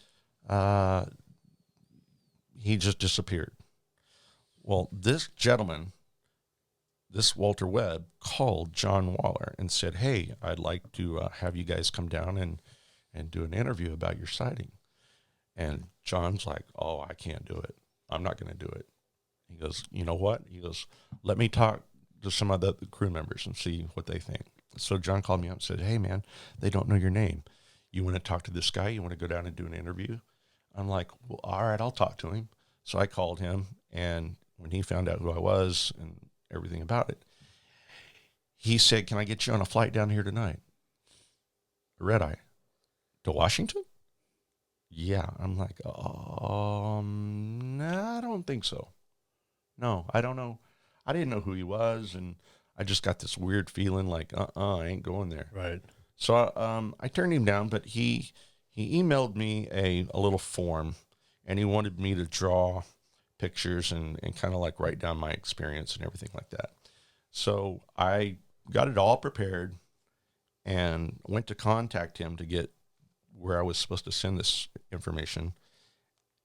Speaker 1: He just disappeared. Well, this gentleman, this Walter Webb, called John Waller and said, hey, I'd like to have you guys come down and do an interview about your sighting. And John's like, oh, I can't do it. I'm not going to do it. He goes, you know what? He goes, let me talk to some of the crew members and see what they think. So John called me up and said, hey, man, they don't know your name. You want to talk to this guy? You want to go down and do an interview? I'm like, well, all right, I'll talk to him. So I called him, and when he found out who I was and everything about it, he said, can I get you on a flight down here tonight? Red eye. To Washington? Yeah. I'm like, no, I don't think so. No, I don't know. I didn't know who he was, and I just got this weird feeling like, I ain't going there.
Speaker 3: Right.
Speaker 1: So I turned him down, but he emailed me a little form, and he wanted me to draw pictures and kind of like write down my experience and everything like that. So I got it all prepared and went to contact him to get where I was supposed to send this information,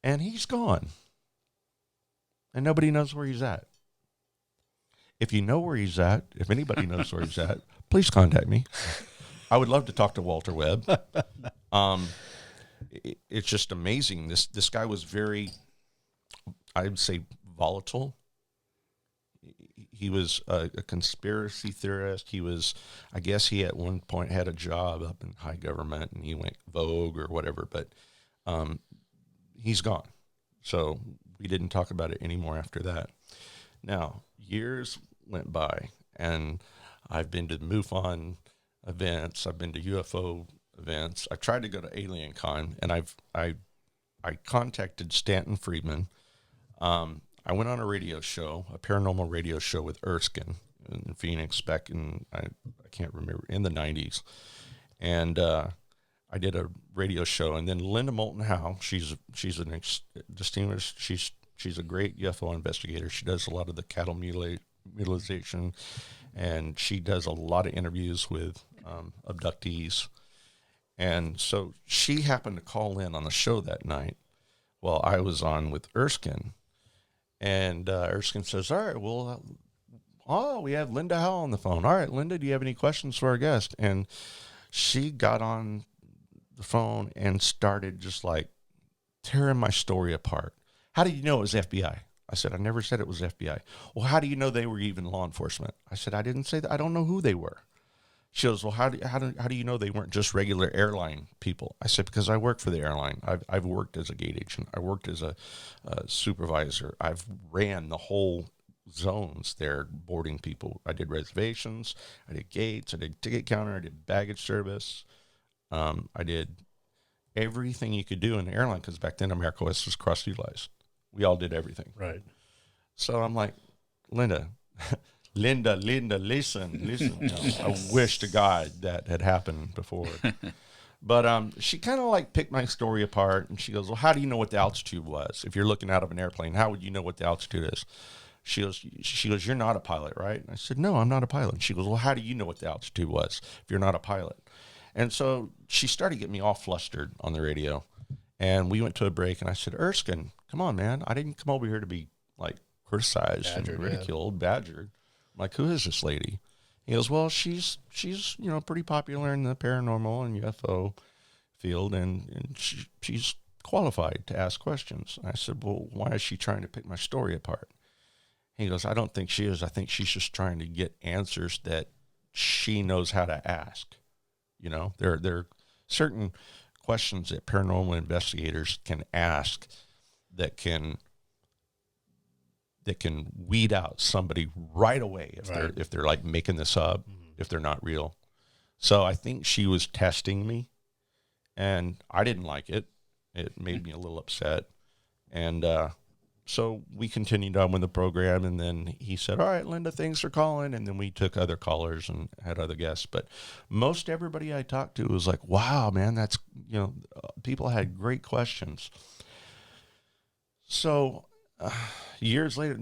Speaker 1: and he's gone. And nobody knows where he's at. If you know where he's at, if anybody knows where he's at, please contact me. I would love to talk to Walter Webb. It's just amazing. This guy was very, I would say, volatile. He was a conspiracy theorist. He was, I guess he at one point had a job up in high government, and he went Vogue or whatever, but he's gone. So we didn't talk about it anymore after that. Now, years went by, and I've been to MUFON events. I've been to UFO events. I tried to go to Alien Con, and I contacted Stanton Friedman. I went on a radio show, a paranormal radio show with Erskine in Phoenix back in, I can't remember, in the 90s. And I did a radio show, and then Linda Moulton Howe, she's an distinguished, she's a great UFO investigator. She does a lot of the cattle mutilization, and she does a lot of interviews with abductees. And so she happened to call in on the show that night while I was on with Erskine. And Erskine says, all right, well, we have Linda Howe on the phone. All right, Linda, do you have any questions for our guest? And she got on the phone and started just like tearing my story apart. How did you know it was FBI? I said, I never said it was FBI. Well, how do you know they were even law enforcement? I said, I didn't say that. I don't know who they were. She goes, well, how do you know they weren't just regular airline people? I said, because I work for the airline. I've worked as a gate agent. I worked as a supervisor. I've ran the whole zones there, boarding people. I did reservations. I did gates. I did ticket counter. I did baggage service. I did everything you could do in the airline, because back then America West was cross-utilized. We all did everything.
Speaker 3: Right.
Speaker 1: So I'm like, Linda, listen. You know, I wish to God that had happened before. But she kind of like picked my story apart, and she goes, well, how do you know what the altitude was? If you're looking out of an airplane, how would you know what the altitude is? She goes, you're not a pilot, right? And I said, no, I'm not a pilot. And she goes, well, how do you know what the altitude was if you're not a pilot? And so she started getting me all flustered on the radio. And we went to a break, and I said, Erskine, come on, man. I didn't come over here to be, like, criticized and ridiculed, badgered. I'm like, who is this lady? He goes, well, she's you know, pretty popular in the paranormal and UFO field, and she's qualified to ask questions. I said, well, why is she trying to pick my story apart? He goes, I don't think she is. I think she's just trying to get answers that she knows how to ask. You know, there are certain questions that paranormal investigators can ask that can weed out somebody right away if they're like making this up, if they're not real. So I think she was testing me, and I didn't like it. It made me a little upset. And so we continued on with the program, and then he said, all right, Linda, thanks for calling. And then we took other callers and had other guests. But most everybody I talked to was like, wow, man, that's, you know, people had great questions. So years later,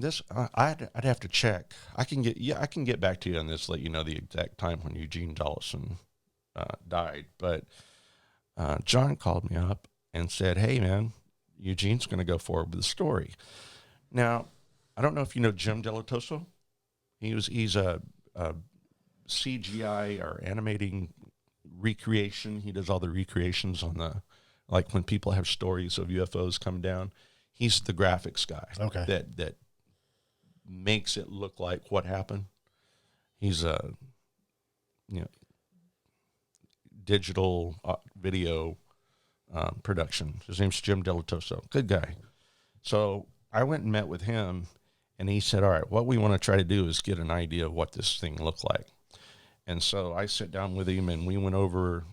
Speaker 1: I'd have to check. I can get back to you on this, let you know the exact time when Eugene Jolison died. But John called me up, and said, hey, man, Eugene's going to go forward with the story. Now, I don't know if you know Jim Delatoso. He's a CGI or animating recreation. He does all the recreations on the, like when people have stories of UFOs come down. He's the graphics guy.
Speaker 3: Okay.
Speaker 1: That makes it look like what happened. He's a, digital video production. His name's Jim Delatoso. Good guy. So I went and met with him, and he said, all right, what we want to try to do is get an idea of what this thing looked like. And so I sat down with him, and we went over,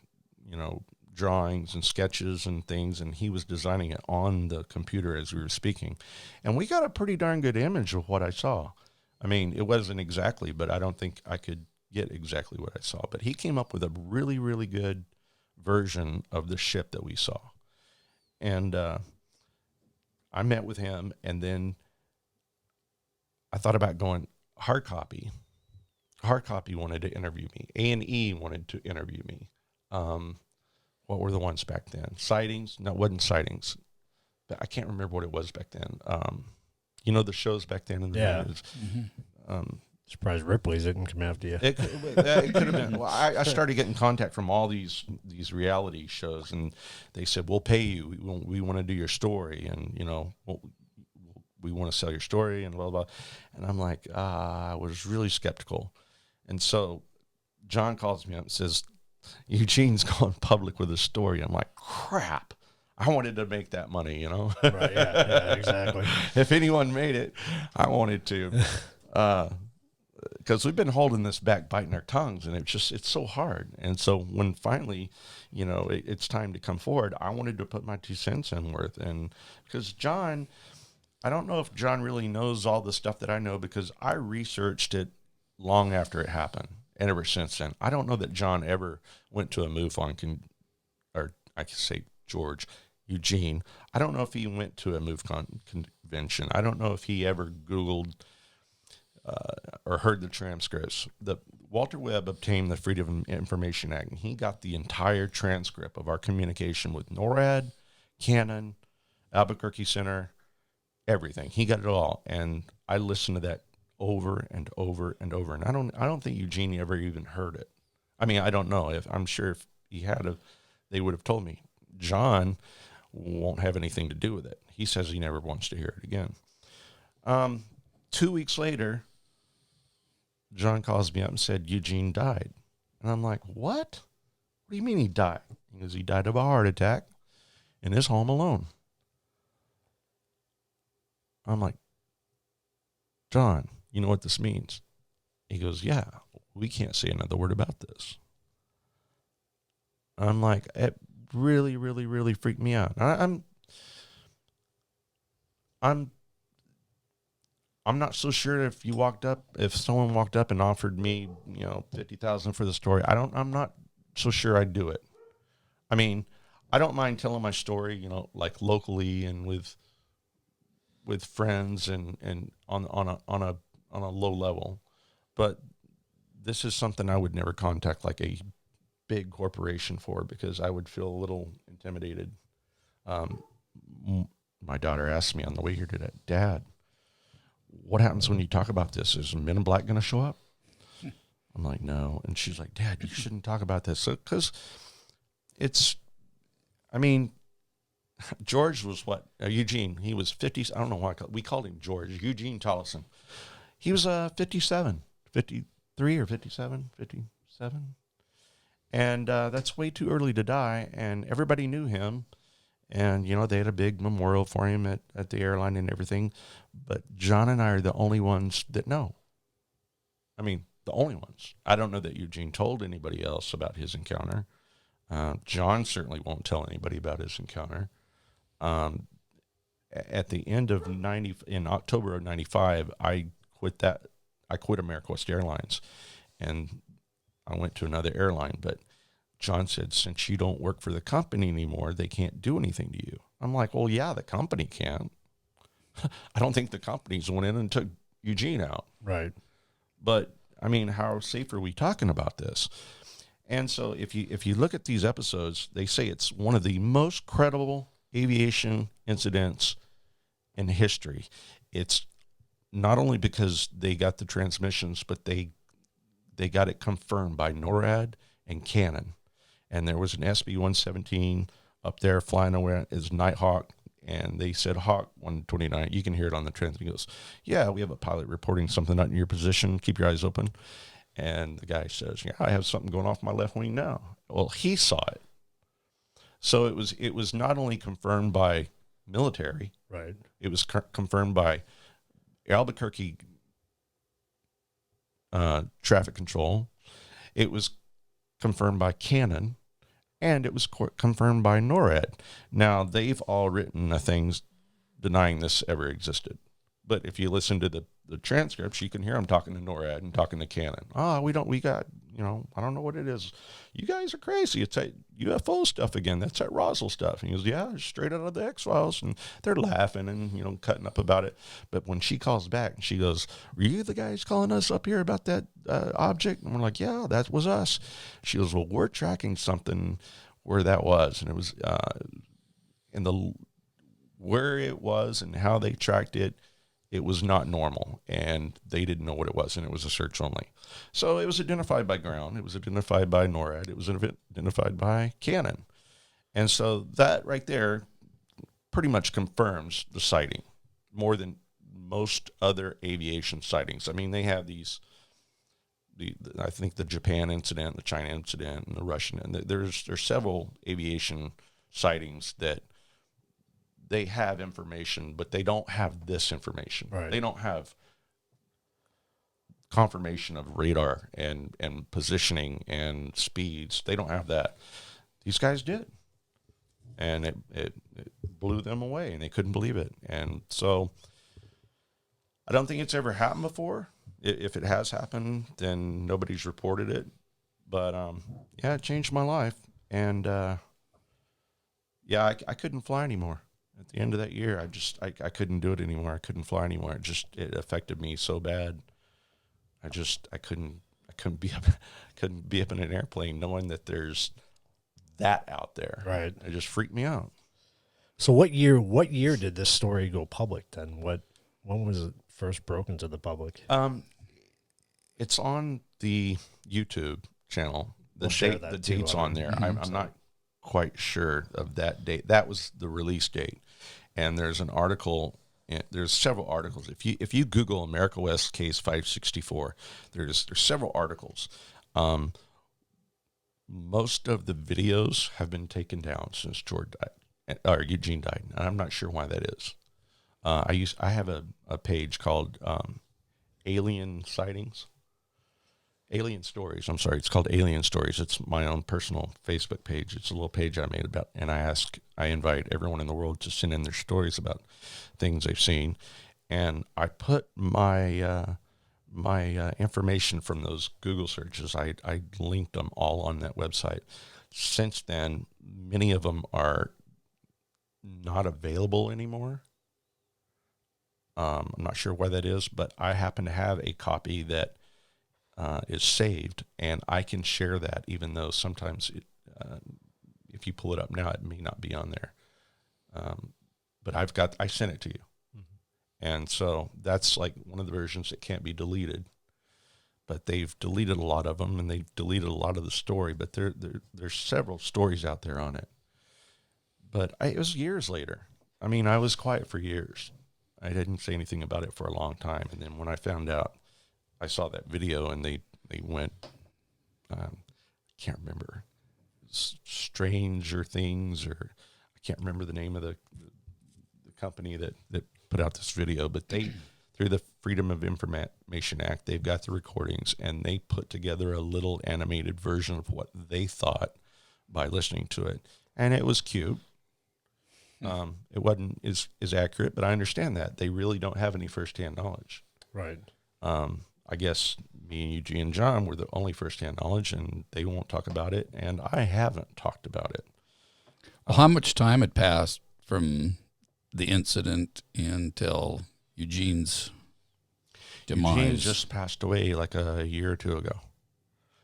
Speaker 1: drawings and sketches and things, and he was designing it on the computer as we were speaking. And we got a pretty darn good image of what I saw. I mean, it wasn't exactly, but I don't think I could get exactly what I saw. But he came up with a really, really good version of the ship that we saw. And I met with him, and then I thought about going hard copy. Hard copy wanted to interview me. A&E wanted to interview me. What were the ones back then? Sightings? No, it wasn't Sightings. But I can't remember what it was back then. The shows back then in the news.
Speaker 3: Mm-hmm. Surprised Ripley's didn't come after you.
Speaker 1: It could have been. Well, I started getting contact from all these reality shows, and they said, we'll pay you. We want to do your story, and, we want to sell your story, and blah, blah. And I'm like, I was really skeptical. And so John calls me up and says, Eugene's gone public with a story. I'm like, crap. I wanted to make that money,
Speaker 3: Right, yeah, exactly.
Speaker 1: If anyone made it, I wanted to. Because we've been holding this back, biting our tongues, and it's so hard. And so when finally, it's time to come forward, I wanted to put my 2 cents in worth. And because John, I don't know if John really knows all the stuff that I know, because I researched it long after it happened. And ever since then, I don't know that John ever went to a MUFON or I could say Eugene. I don't know if he went to a MUFON convention. I don't know if he ever Googled or heard the transcripts. Walter Webb obtained the Freedom of Information Act, and he got the entire transcript of our communication with NORAD, Canon, Albuquerque Center, everything. He got it all, and I listened to that over and over and over. And I don't think Eugene ever even heard it. I mean, I don't know. I'm sure if he had, they would have told me. John won't have anything to do with it. He says he never wants to hear it again. 2 weeks later, John calls me up and said Eugene died. And I'm like, what? What do you mean he died? He goes, he died of a heart attack in his home alone. I'm like, John, you know what this means? He goes, yeah, we can't say another word about this. I'm like, it really, really, really freaked me out. I'm not so sure if someone walked up and offered me, $50,000 for the story. I'm not so sure I'd do it. I mean, I don't mind telling my story, like locally and with friends and on a low level, but this is something I would never contact like a big corporation for, because I would feel a little intimidated. My daughter asked me on the way here today, Dad, what happens when you talk about this? Is Men in Black going to show up? I'm like, no. And she's like, Dad, you shouldn't talk about this. Because George was what? Eugene. He was 50. I don't know why we called him George. Eugene Tollison. He was 53 or 57. And that's way too early to die. And everybody knew him. And, they had a big memorial for him at the airline and everything. But John and I are the only ones that know. I mean, the only ones. I don't know that Eugene told anybody else about his encounter. John certainly won't tell anybody about his encounter. At the end of in October of 95, I quit AmeriQuest Airlines, and I went to another airline. But John said, since you don't work for the company anymore, they can't do anything to you. I'm like, well, yeah, the company can. I don't think the companies went in and took Eugene out.
Speaker 3: Right.
Speaker 1: But I mean, how safe are we talking about this? And so if you look at these episodes, they say it's one of the most credible aviation incidents in history. It's not only because they got the transmissions, but they got it confirmed by NORAD and Canon. And there was an SB-117 up there flying over as Nighthawk, and they said Hawk 129. You can hear it on the transmission. He goes, yeah, we have a pilot reporting something not in your position. Keep your eyes open. And the guy says, yeah, I have something going off my left wing now. Well, he saw it. So it was not only confirmed by military,
Speaker 3: Right.
Speaker 1: it was confirmed by Albuquerque traffic control. It was confirmed by Canon, and it was confirmed by NORAD. Now, they've all written things denying this ever existed. But if you listen to the transcripts, you can hear them talking to NORAD and talking to Canon. I don't know what it is. You guys are crazy. It's that UFO stuff again. That's that Roswell stuff. And he goes, yeah, it's straight out of the X-Files. And they're laughing and, cutting up about it. But when she calls back and she goes, were you the guys calling us up here about that object? And we're like, yeah, that was us. She goes, well, we're tracking something where that was. And it was where it was and how they tracked it. It was not normal, and they didn't know what it was, and it was a search only. So it was identified by ground. It was identified by NORAD. It was identified by Canon. And so that right there pretty much confirms the sighting more than most other aviation sightings. I mean, they have I think the Japan incident, the China incident, and the Russian, and there's several aviation sightings that they have information, but they don't have this information.
Speaker 3: Right.
Speaker 1: They don't have confirmation of radar and positioning and speeds. They don't have that. These guys did. And it blew them away, and they couldn't believe it. And so I don't think it's ever happened before. If it has happened, then nobody's reported it. But, it changed my life. And, I couldn't fly anymore. At the end of that year, I couldn't do it anymore. I couldn't fly anymore. It affected me so bad. I couldn't be up in an airplane knowing that there's that out there.
Speaker 3: Right.
Speaker 1: It just freaked me out.
Speaker 3: So what year did this story go public then? When was it first broken to the public?
Speaker 1: It's on the YouTube channel.
Speaker 3: We'll share that
Speaker 1: the
Speaker 3: too
Speaker 1: date's
Speaker 3: on
Speaker 1: on there.
Speaker 3: Mhm.
Speaker 1: I'm not quite sure of that date. That was the release date. And there's an article, there's several articles. If you Google America West Case 564, there's several articles. Most of the videos have been taken down since Eugene died. And I'm not sure why that is. I have a page called Alien Sightings. Alien Stories. I'm sorry. It's called Alien Stories. It's my own personal Facebook page. It's a little page I made about, and I invite everyone in the world to send in their stories about things they've seen. And I put my information from those Google searches. I linked them all on that website. Since then, many of them are not available anymore. I'm not sure why that is, but I happen to have a copy that is saved, and I can share that, even though sometimes if you pull it up now, it may not be on there. But I sent it to you. Mm-hmm. And so that's like one of the versions that can't be deleted, but they've deleted a lot of them, and they've deleted a lot of the story, but there's several stories out there on it. But it was years later. I mean, I was quiet for years. I didn't say anything about it for a long time. And then when I found out, I saw that video, and they went, I can't remember, Stranger Things, or I can't remember the name of the company that put out this video, but they, through the Freedom of Information Act, they've got the recordings, and they put together a little animated version of what they thought by listening to it. And it was cute. It wasn't as accurate, but I understand that. They really don't have any firsthand knowledge.
Speaker 3: Right.
Speaker 1: I guess me and Eugene and John were the only firsthand knowledge, and they won't talk about it, and I haven't talked about it.
Speaker 2: Well, how much time had passed from the incident until Eugene's demise?
Speaker 1: Eugene just passed away like a year or two ago.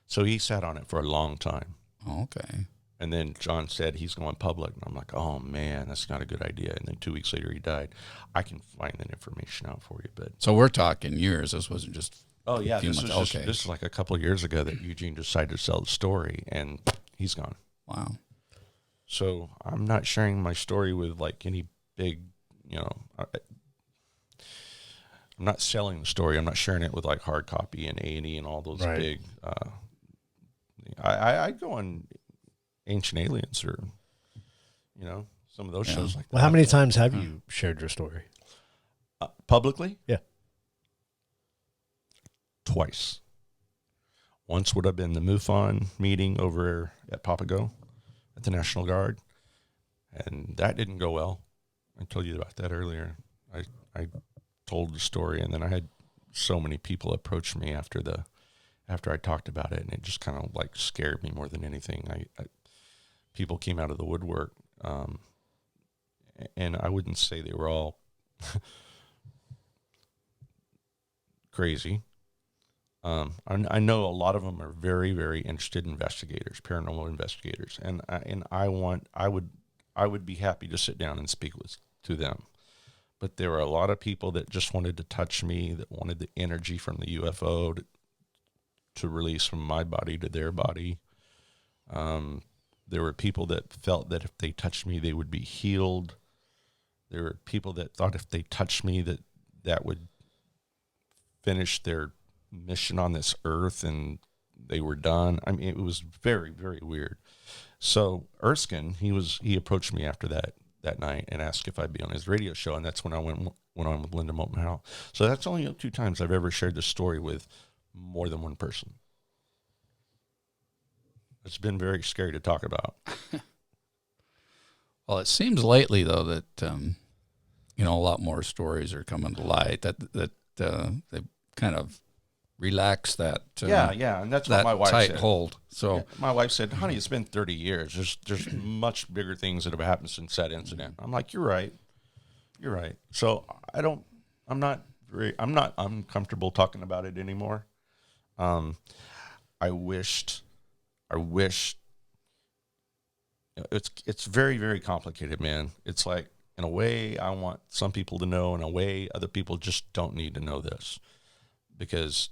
Speaker 1: So he sat on it for a long time.
Speaker 2: Okay.
Speaker 1: And then John said he's going public. And I'm like, oh, man, that's not a good idea. And then 2 weeks later, he died. I can find that information out for you. But
Speaker 2: So we're talking years. This wasn't just.
Speaker 1: oh, yeah,
Speaker 2: few
Speaker 1: this
Speaker 2: months.
Speaker 1: is like a couple of years ago that Eugene decided to sell the story, and he's gone.
Speaker 2: Wow.
Speaker 1: So I'm not sharing my story with like any big, I'm not selling the story. I'm not sharing it with like Hard Copy and A&E and all those
Speaker 3: Right.
Speaker 1: big. I go on Ancient Aliens or, some of those
Speaker 2: Yeah.
Speaker 1: shows like
Speaker 3: Well,
Speaker 1: that.
Speaker 3: how many times have you shared your story?
Speaker 1: Publicly?
Speaker 3: Yeah.
Speaker 1: Twice. Once would have been the MUFON meeting over at Papago at the National Guard, and that didn't go well. I told you about that earlier. I told the story, and then I had so many people approach me after I talked about it, and it just kind of like scared me more than anything. People came out of the woodwork, and I wouldn't say they were all crazy. I know a lot of them are very, very interested investigators, paranormal investigators, and I would be happy to sit down and speak to them. But there were a lot of people that just wanted to touch me, that wanted the energy from the UFO to release from my body to their body. There were people that felt that if they touched me, they would be healed. There were people that thought if they touched me, that would finish their mission on this earth and they were done. I mean, it was very, very weird. So Erskine, he approached me after that night and asked if I'd be on his radio show, and that's when I went on with Linda Moulton Howe. So that's only 2 times I've ever shared this story with more than one person. It's been very scary to talk about.
Speaker 2: Well, it seems lately though that a lot more stories are coming to light. That they kind of relax that.
Speaker 1: Yeah, and that's what
Speaker 2: that
Speaker 1: my wife
Speaker 2: tight
Speaker 1: said.
Speaker 2: hold. So
Speaker 1: Yeah, my wife said, "Honey, it's been 30 years. There's much bigger things that have happened since that incident." I'm like, "You're right. You're right." So I'm not uncomfortable talking about it anymore. I wished. It's very, very complicated, man. It's like, in a way, I want some people to know. In a way, other people just don't need to know this, because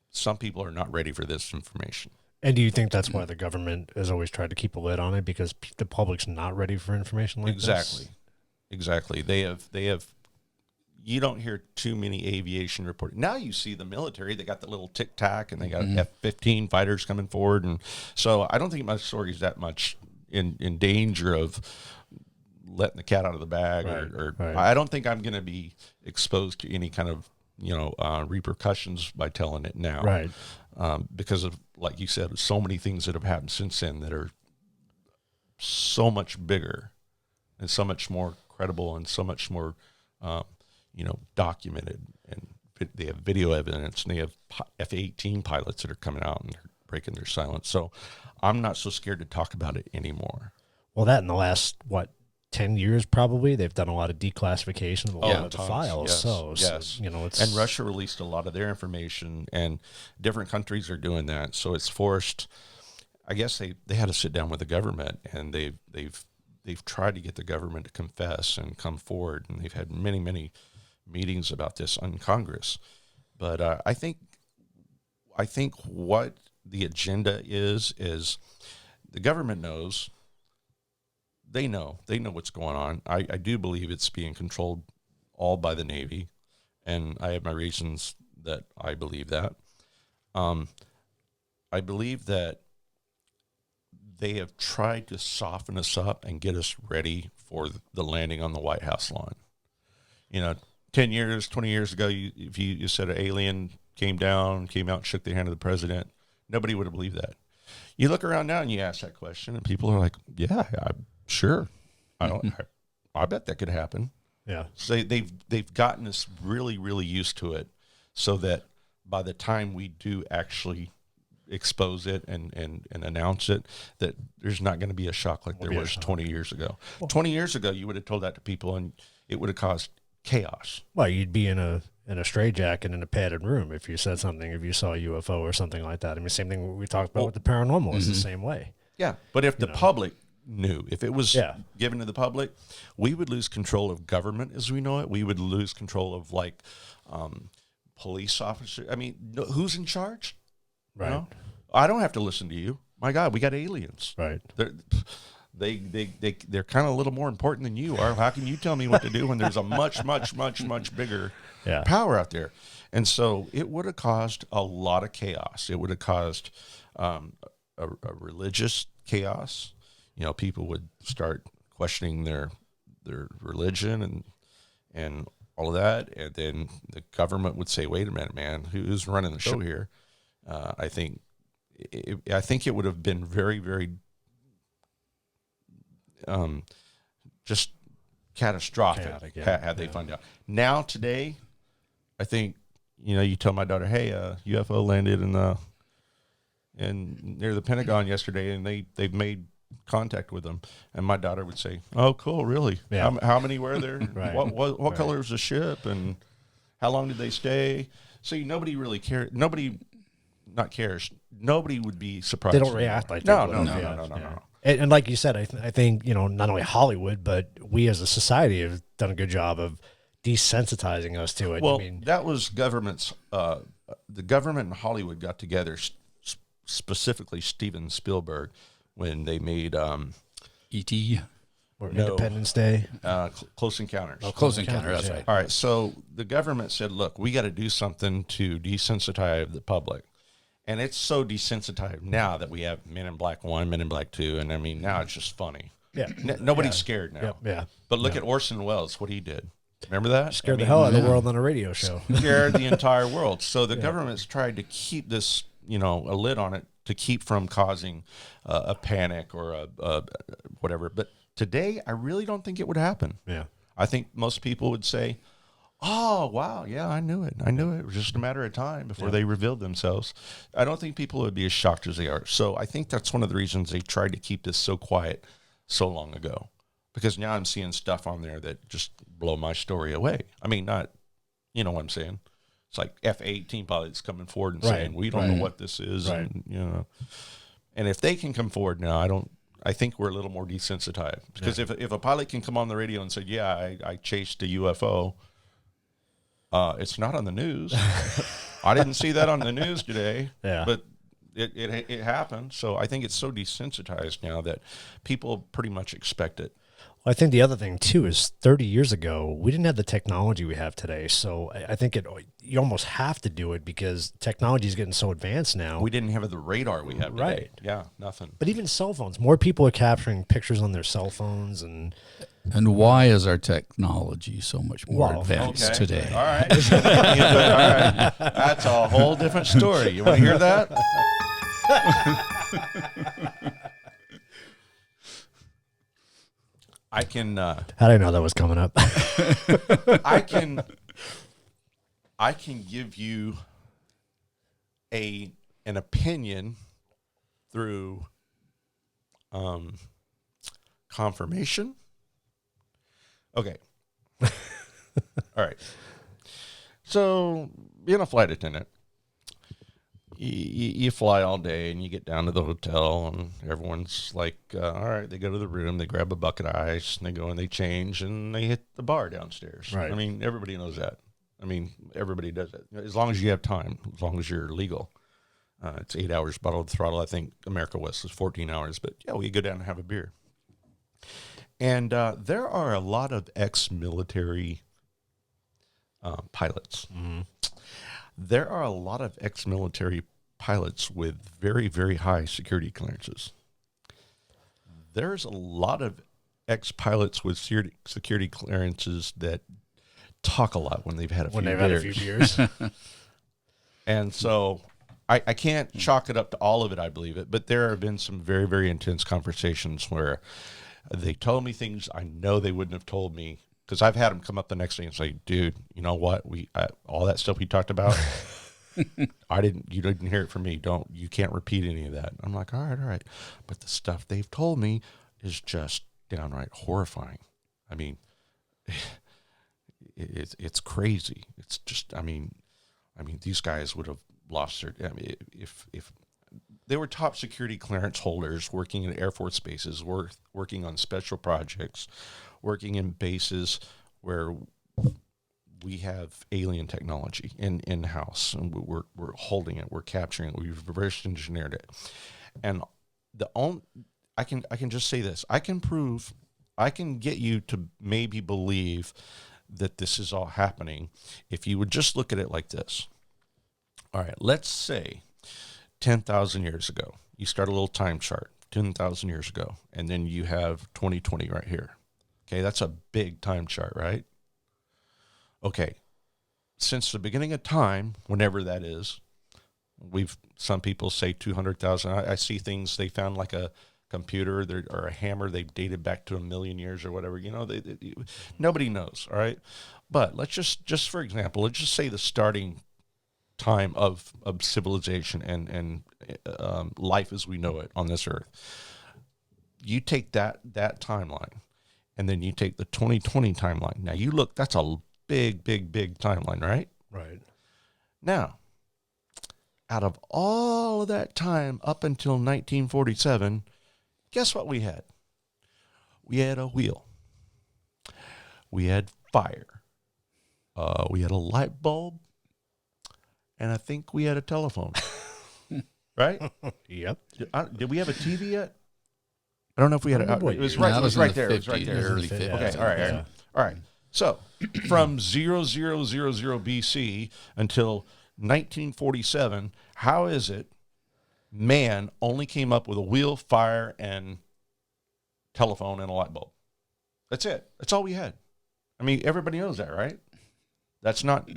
Speaker 1: some people are not ready for this information.
Speaker 3: And do you think that's why the government has always tried to keep a lid on it, because the public's not ready for information like this?
Speaker 1: Exactly. They have. You don't hear too many aviation reporting. Now you see the military, they got the little tic tac and they got F-15 fighters coming forward. And so I don't think my story is that much in danger of letting the cat out of the bag.
Speaker 3: Right.
Speaker 1: I don't think I'm going to be exposed to any kind of, repercussions by telling it now.
Speaker 3: Right.
Speaker 1: Because of, like you said, so many things that have happened since then that are so much bigger and so much more credible and so much more, documented, and they have video evidence, and they have F-18 pilots that are coming out and they're breaking their silence. So I'm not so scared to talk about it anymore.
Speaker 3: Well, that in the last, 10 years probably, they've done a lot of declassification of a lot of the
Speaker 1: tons.
Speaker 3: files.
Speaker 1: Yes.
Speaker 3: It's...
Speaker 1: And Russia released a lot of their information, and different countries are doing that. So it's forced. I guess they had to sit down with the government, and they've tried to get the government to confess and come forward, and they've had many, many meetings about this in Congress. But I think what the agenda is the government knows. They know what's going on. I do believe it's being controlled all by the Navy, and I have my reasons that I believe that. I believe that they have tried to soften us up and get us ready for the landing on the White House lawn. 10 years, 20 years ago, if you said an alien came out and shook the hand of the president, nobody would have believed that. You look around now and you ask that question, and people are like, "Yeah, sure. I bet that could happen."
Speaker 3: Yeah.
Speaker 1: So they've gotten us really, really used to it, so that by the time we do actually expose it and announce it, that there's not going to be a shock like there was 20 years ago. 20 years ago, you would have told that to people, and it would have caused chaos.
Speaker 3: Well, you'd be in a straitjacket in a padded room if you said something, if you saw a UFO or something like that. I mean, same thing we talked about with the paranormal is the same way.
Speaker 1: Yeah, but if the public knew, if it was
Speaker 3: Yeah.
Speaker 1: given to the public, we would lose control of government as we know it. We would lose control of like police officers. I mean, who's in charge?
Speaker 3: Right.
Speaker 1: You know? I don't have to listen to you. My God, we got aliens.
Speaker 3: Right.
Speaker 1: They're kind of a little more important than you are. How can you tell me what to do when there's a much bigger power out there? And so it would have caused a lot of chaos. It would have caused a religious chaos. You know, people would start questioning their religion and all of that, and then the government would say, "Wait a minute, man, who's running the show here?" I think it would have been very, very just catastrophic had they found out. Now today, I think, you know, you tell my daughter, "Hey, UFO landed in near the Pentagon yesterday, and they've made contact with them," and my daughter would say, "Oh, cool, really?
Speaker 3: Yeah.
Speaker 1: How many were there?
Speaker 3: Right.
Speaker 1: What color was the ship, and how long did they stay?" See, nobody really cares. Nobody would be surprised.
Speaker 3: They don't react like
Speaker 1: no,
Speaker 3: that.
Speaker 1: no.
Speaker 3: And like you said, I think, you know, not only Hollywood, but we as a society have done a good job of desensitizing us to it.
Speaker 1: Well,
Speaker 3: I mean,
Speaker 1: that was government's. The government and Hollywood got together, specifically Steven Spielberg, when they made
Speaker 2: E.T.
Speaker 3: or
Speaker 1: no.
Speaker 3: Independence Day.
Speaker 1: Close Encounters.
Speaker 2: Close Encounter, that's right.
Speaker 1: All right, so the government said, "Look, we got to do something to desensitize the public." And it's so desensitized now that we have Men in Black 1, Men in Black 2, and I mean, now it's just funny.
Speaker 3: Yeah.
Speaker 1: Nobody's scared now.
Speaker 3: Yep, yeah.
Speaker 1: But look at Orson Welles, what he did. Remember that?
Speaker 3: Scared the hell out of the world on a radio show.
Speaker 1: Scared the entire world. So the government's tried to keep this, you know, a lid on it to keep from causing a panic or a whatever. But today, I really don't think it would happen.
Speaker 3: Yeah.
Speaker 1: I think most people would say, "Oh, wow, yeah, I knew it. It was just a matter of time before they revealed themselves." I don't think people would be as shocked as they are. So I think that's one of the reasons they tried to keep this so quiet so long ago. Because now I'm seeing stuff on there that just blow my story away. I mean, not, you know what I'm saying? It's like F-18 pilots coming forward and saying, "We don't know what this is."
Speaker 3: Right.
Speaker 1: And, you know, and if they can come forward now, I think we're a little more desensitized. Because if a pilot can come on the radio and say, "Yeah, I chased a UFO," it's not on the news. I didn't see that on the news today.
Speaker 3: Yeah.
Speaker 1: But it happened. So I think it's so desensitized now that people pretty much expect it.
Speaker 3: Well, I think the other thing too is 30 years ago, we didn't have the technology we have today. So I think you almost have to do it because technology is getting so advanced now.
Speaker 1: We didn't have the radar we have today.
Speaker 3: Right.
Speaker 1: Yeah, nothing.
Speaker 3: But even cell phones, more people are capturing pictures on their cell phones. And
Speaker 2: why is our technology so much more
Speaker 3: Well,
Speaker 2: advanced today?
Speaker 1: All right. All right. That's a whole different story. You want to hear that? I can.
Speaker 3: I didn't know that was coming up.
Speaker 1: I can give you an opinion through confirmation. Okay. All right. So, being a flight attendant, you fly all day and you get down to the hotel and everyone's like, all right, they go to the room, they grab a bucket of ice and they go and they change and they hit the bar downstairs.
Speaker 3: Right.
Speaker 1: I mean, everybody knows that. I mean, everybody does it. As long as you have time, as long as you're legal. It's 8 hours bottled throttle. I think America West is 14 hours, but yeah, we go down and have a beer. And there are a lot of ex-military pilots. Mm-hmm. There are a lot of ex-military pilots with very, very high security clearances. There's a lot of ex-pilots with security clearances that talk a lot when they've had a few beers. And so I can't chalk it up to all of it, I believe it, but there have been some very, very intense conversations where they told me things I know they wouldn't have told me. Because I've had them come up the next day and say, "Dude, you know what? All that stuff we talked about, you didn't hear it from me. You can't repeat any of that." I'm like, all right. But the stuff they've told me is just downright horrifying. I mean, it's crazy. It's just, I mean, these guys would have lost their. I mean, if they were top security clearance holders working in Air Force bases, working on special projects, working in bases where we have alien technology in-house, and we're holding it, we're capturing it, we've reverse engineered it. And I can just say this, I can get you to maybe believe that this is all happening if you would just look at it like this. All right, let's say 10,000 years ago, you start a little time chart, 10,000 years ago, and then you have 2020 right here. Okay, that's a big time chart, right? Okay, since the beginning of time, whenever that is, some people say 200,000. I see things, they found like a computer or a hammer they've dated back to 1 million years or whatever. Nobody knows, all right? But let's just for example, let's just say the starting time of civilization and life as we know it on this earth. You take that timeline, and then you take the 2020 timeline. Now you look, that's a big timeline, right?
Speaker 3: Right.
Speaker 1: Now, out of all of that time up until 1947, guess what we had? We had a wheel. We had fire. We had a light bulb. And I think we had a telephone. Right?
Speaker 3: Yep.
Speaker 1: Did we have a TV yet? I don't know if we had it. It was right.
Speaker 2: No,
Speaker 1: It was
Speaker 2: in
Speaker 1: right
Speaker 2: the
Speaker 1: there. It was right
Speaker 2: 50s,
Speaker 1: there.
Speaker 2: early
Speaker 3: Yeah.
Speaker 2: 50s.
Speaker 1: Okay. All right. All right. So from 0000 BC until 1947, how is it man only came up with a wheel, fire, and telephone and a light bulb? That's it. That's all we had. I mean, everybody knows that, right? That's not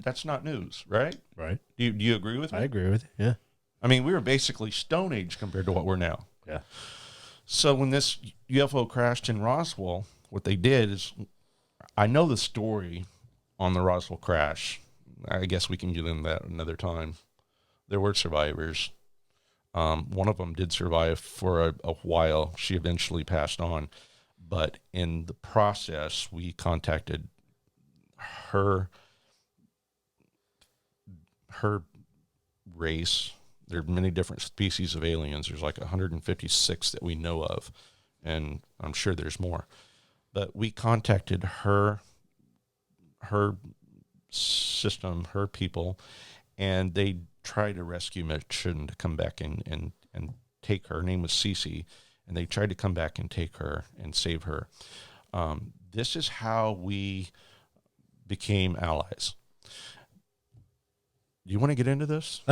Speaker 1: news, right?
Speaker 3: Right.
Speaker 1: Do you agree with me?
Speaker 3: I agree with you. Yeah.
Speaker 1: I mean, we were basically Stone Age compared to what we're now.
Speaker 3: Yeah.
Speaker 1: So when this UFO crashed in Roswell, what they did is, I know the story on the Roswell crash. I guess we can get into that another time. There were survivors. One of them did survive for a while. She eventually passed on. But in the process, we contacted her race. There are many different species of aliens. There's like 156 that we know of, and I'm sure there's more. But we contacted her system, her people, and they tried a rescue mission to come back and take her. Her name was Cece, and they tried to come back and take her and save her. This is how we became allies. Do you want to get into this?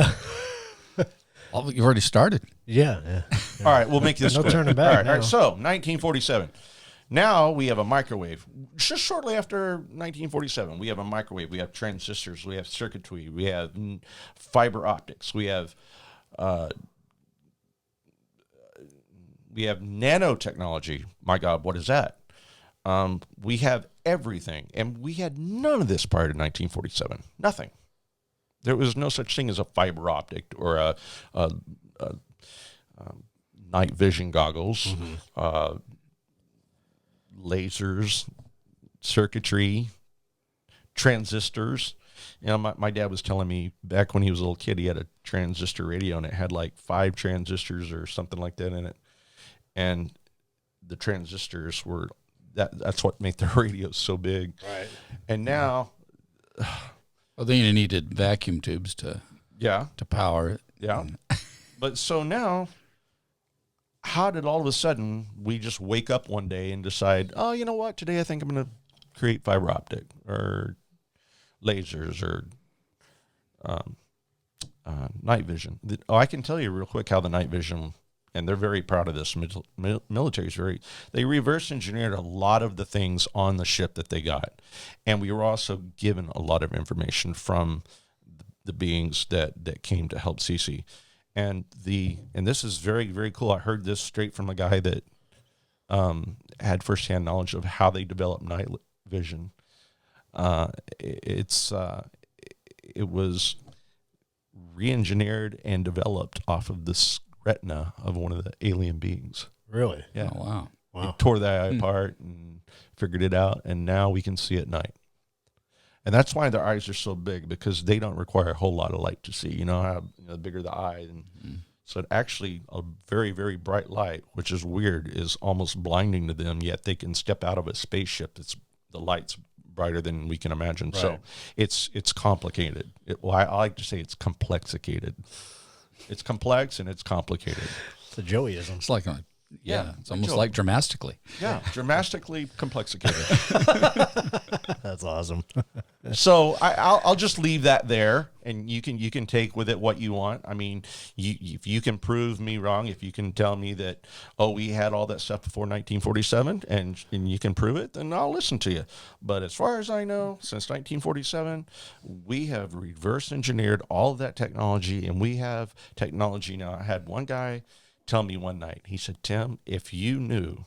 Speaker 2: Oh, you've already started.
Speaker 3: Yeah.
Speaker 1: All right, we'll make this
Speaker 3: No
Speaker 1: quick.
Speaker 3: turning back
Speaker 1: All right,
Speaker 3: now.
Speaker 1: so 1947. Now we have a microwave. Just shortly after 1947, we have a microwave. We have transistors. We have circuitry. We have fiber optics. We have nanotechnology. My God, what is that? We have everything, and we had none of this prior to 1947. Nothing. There was no such thing as a fiber optic or a night vision goggles, lasers, circuitry, transistors. You know, my dad was telling me back when he was a little kid, he had a transistor radio, and it had like 5 transistors or something like that in it. And the transistors were that's what made the radios so big.
Speaker 3: Right.
Speaker 1: And now,
Speaker 2: Well, then you needed vacuum tubes to power it.
Speaker 1: Yeah. But so now, how did all of a sudden we just wake up one day and decide, oh, you know what? Today I think I'm going to create fiber optic or lasers or night vision. I can tell you real quick how the night vision, and they're very proud of this. Military's they reverse engineered a lot of the things on the ship that they got. And we were also given a lot of information from the beings that came to help Cece. And this is very, very cool. I heard this straight from a guy that had firsthand knowledge of how they developed night vision. It was re-engineered and developed off of this retina of one of the alien beings.
Speaker 3: Really?
Speaker 1: Yeah.
Speaker 2: Oh, wow.
Speaker 3: Wow.
Speaker 1: It tore the eye apart and figured it out, and now we can see at night. And that's why their eyes are so big, because they don't require a whole lot of light to see. You know how the bigger the eye, and So actually, a very, very bright light, which is weird, is almost blinding to them, yet they can step out of a spaceship that's the light's brighter than we can imagine. Right. So it's complicated. I like to say it's complexicated. It's complex and it's complicated.
Speaker 3: It's a Joeyism.
Speaker 2: It's like it's almost like dramatically.
Speaker 1: Yeah, dramatically complexicated.
Speaker 3: That's awesome.
Speaker 1: So I'll just leave that there, and you can take with it what you want. I mean, if you can prove me wrong, if you can tell me that, we had all that stuff before 1947, and you can prove it, then I'll listen to you. But as far as I know, since 1947, we have reverse engineered all of that technology, and we have technology now. I had one guy tell me one night, he said, Tim, if you knew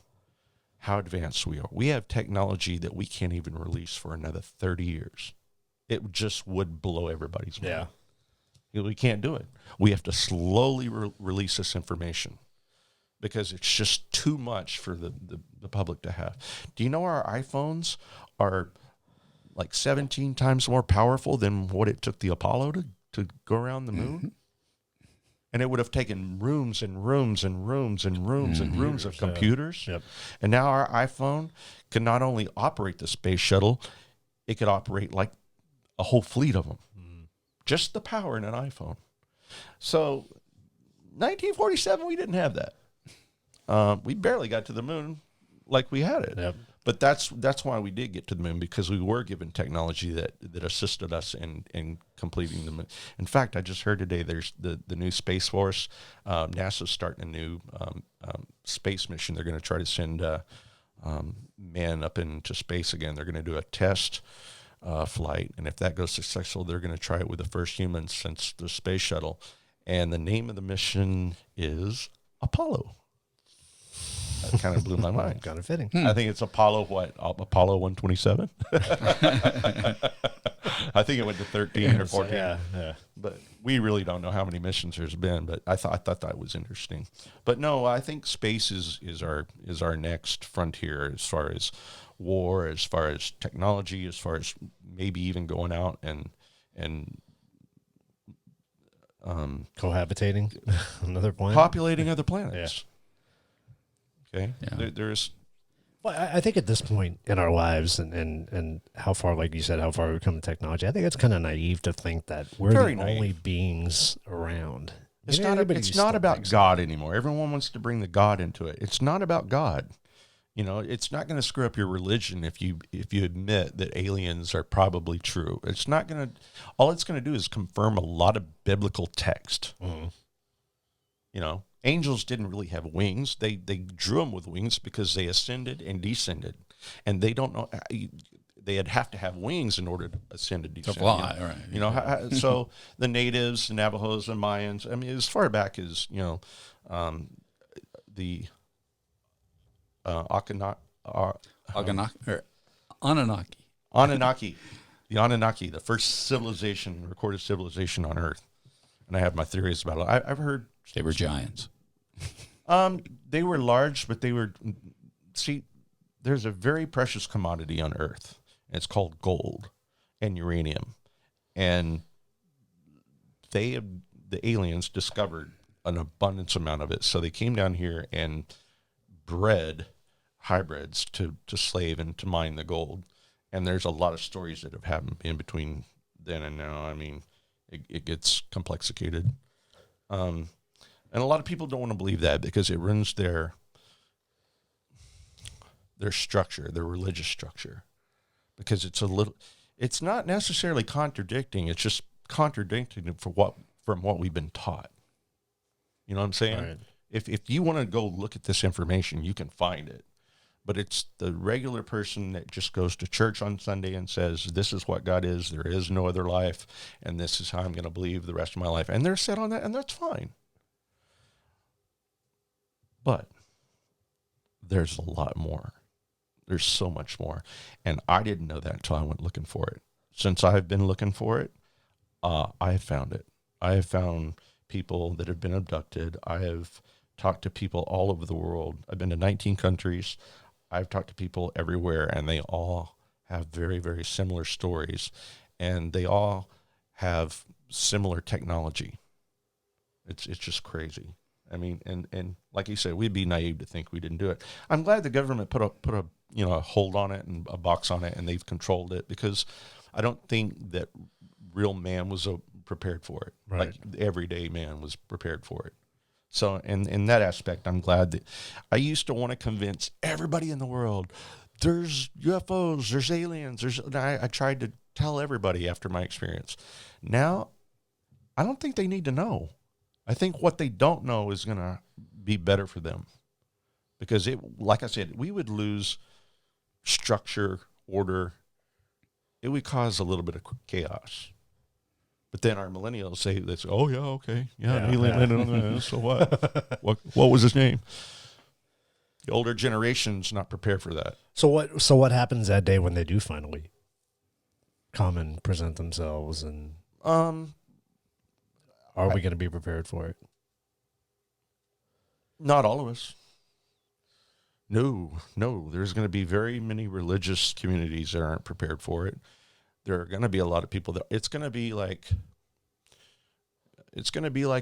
Speaker 1: how advanced we are, we have technology that we can't even release for another 30 years. It just would blow everybody's mind. Yeah. We can't do it. We have to slowly release this information because it's just too much for the public to have. Do you know our iPhones are like 17 times more powerful than what it took the Apollo to go around the moon? Mm-hmm. And it would have taken rooms and rooms and rooms and rooms and rooms of computers. Yep. And now our iPhone can not only operate the space shuttle, it could operate like a whole fleet of them. Mm. Just the power in an iPhone. So 1947, we didn't have that. We barely got to the moon like we had it. Yep. But that's why we did get to the moon, because we were given technology that assisted us in completing the moon. In fact, I just heard today there's the new Space Force. NASA's starting a new space mission. They're going to try to send man up into space again. They're going to do a test flight, and if that goes successful, they're going to try it with the first humans since the space shuttle. And the name of the mission is Apollo. That kind of blew my mind.
Speaker 3: Kind of fitting.
Speaker 1: I think it's Apollo 127? I think it went to 13 or 14. Yeah. But we really don't know how many missions there's been, but I thought that was interesting. But no, I think space is our next frontier as far as war, as far as technology, as far as maybe even going out and
Speaker 3: cohabitating another planet,
Speaker 1: populating other planets.
Speaker 3: Yeah.
Speaker 1: Okay. Yeah. There's.
Speaker 3: Well, I think at this point in our lives and how far, like you said, how far we've come in technology, I think it's kind of naive to think that we're the only beings around.
Speaker 1: It's not about God anymore. Everyone wants to bring the God into it. It's not about God. You know, it's not going to screw up your religion if you admit that aliens are probably true. It's not going to. All it's going to do is confirm a lot of biblical text. Mm-hmm. You know. Angels didn't really have wings. They drew them with wings because they ascended and descended. And they don't know, they'd have to have wings in order to ascend and descend.
Speaker 2: To fly, right.
Speaker 1: You know, so the natives, the Navajos and Mayans, I mean, as far back as, you know, the Anunnaki, the first civilization, recorded civilization on Earth. And I have my theories about it. I've heard
Speaker 2: they were giants.
Speaker 1: They were large, but there's a very precious commodity on Earth. And it's called gold and uranium. And the aliens discovered an abundance amount of it. So they came down here and bred hybrids to slave and to mine the gold. And there's a lot of stories that have happened in between then and now. I mean, it gets complexicated. And a lot of people don't want to believe that because it ruins their structure, their religious structure. Because it's not necessarily contradicting, it's just contradicting from what we've been taught. You know what I'm saying? Right. If you want to go look at this information, you can find it. But it's the regular person that just goes to church on Sunday and says, this is what God is, there is no other life, and this is how I'm going to believe the rest of my life. And they're set on that, and that's fine. But there's a lot more. There's so much more. And I didn't know that until I went looking for it. Since I've been looking for it, I have found it. I have found people that have been abducted. I have talked to people all over the world. I've been to 19 countries. I've talked to people everywhere, and they all have very, very similar stories, and they all have similar technology. It's just crazy. I mean, and like you said, we'd be naive to think we didn't do it. I'm glad the government put a a hold on it and a box on it, and they've controlled it, because I don't think that real man was prepared for it.
Speaker 3: Right.
Speaker 1: Like the everyday man was prepared for it. So in that aspect, I'm glad that I used to want to convince everybody in the world there's UFOs, there's aliens, I tried to tell everybody after my experience. Now, I don't think they need to know. I think what they don't know is going to be better for them, because like I said, we would lose structure, order. It would cause a little bit of chaos. But then our millennials say, "Oh yeah, okay, yeah, alien landed on the so what? What was his name?" The older generation's not prepared for that.
Speaker 3: So what happens that day when they do finally come and present themselves, and are we going to be prepared for it?
Speaker 1: Not all of us. No. There's going to be very many religious communities that aren't prepared for it. There are going to be a lot of people that it's going to be like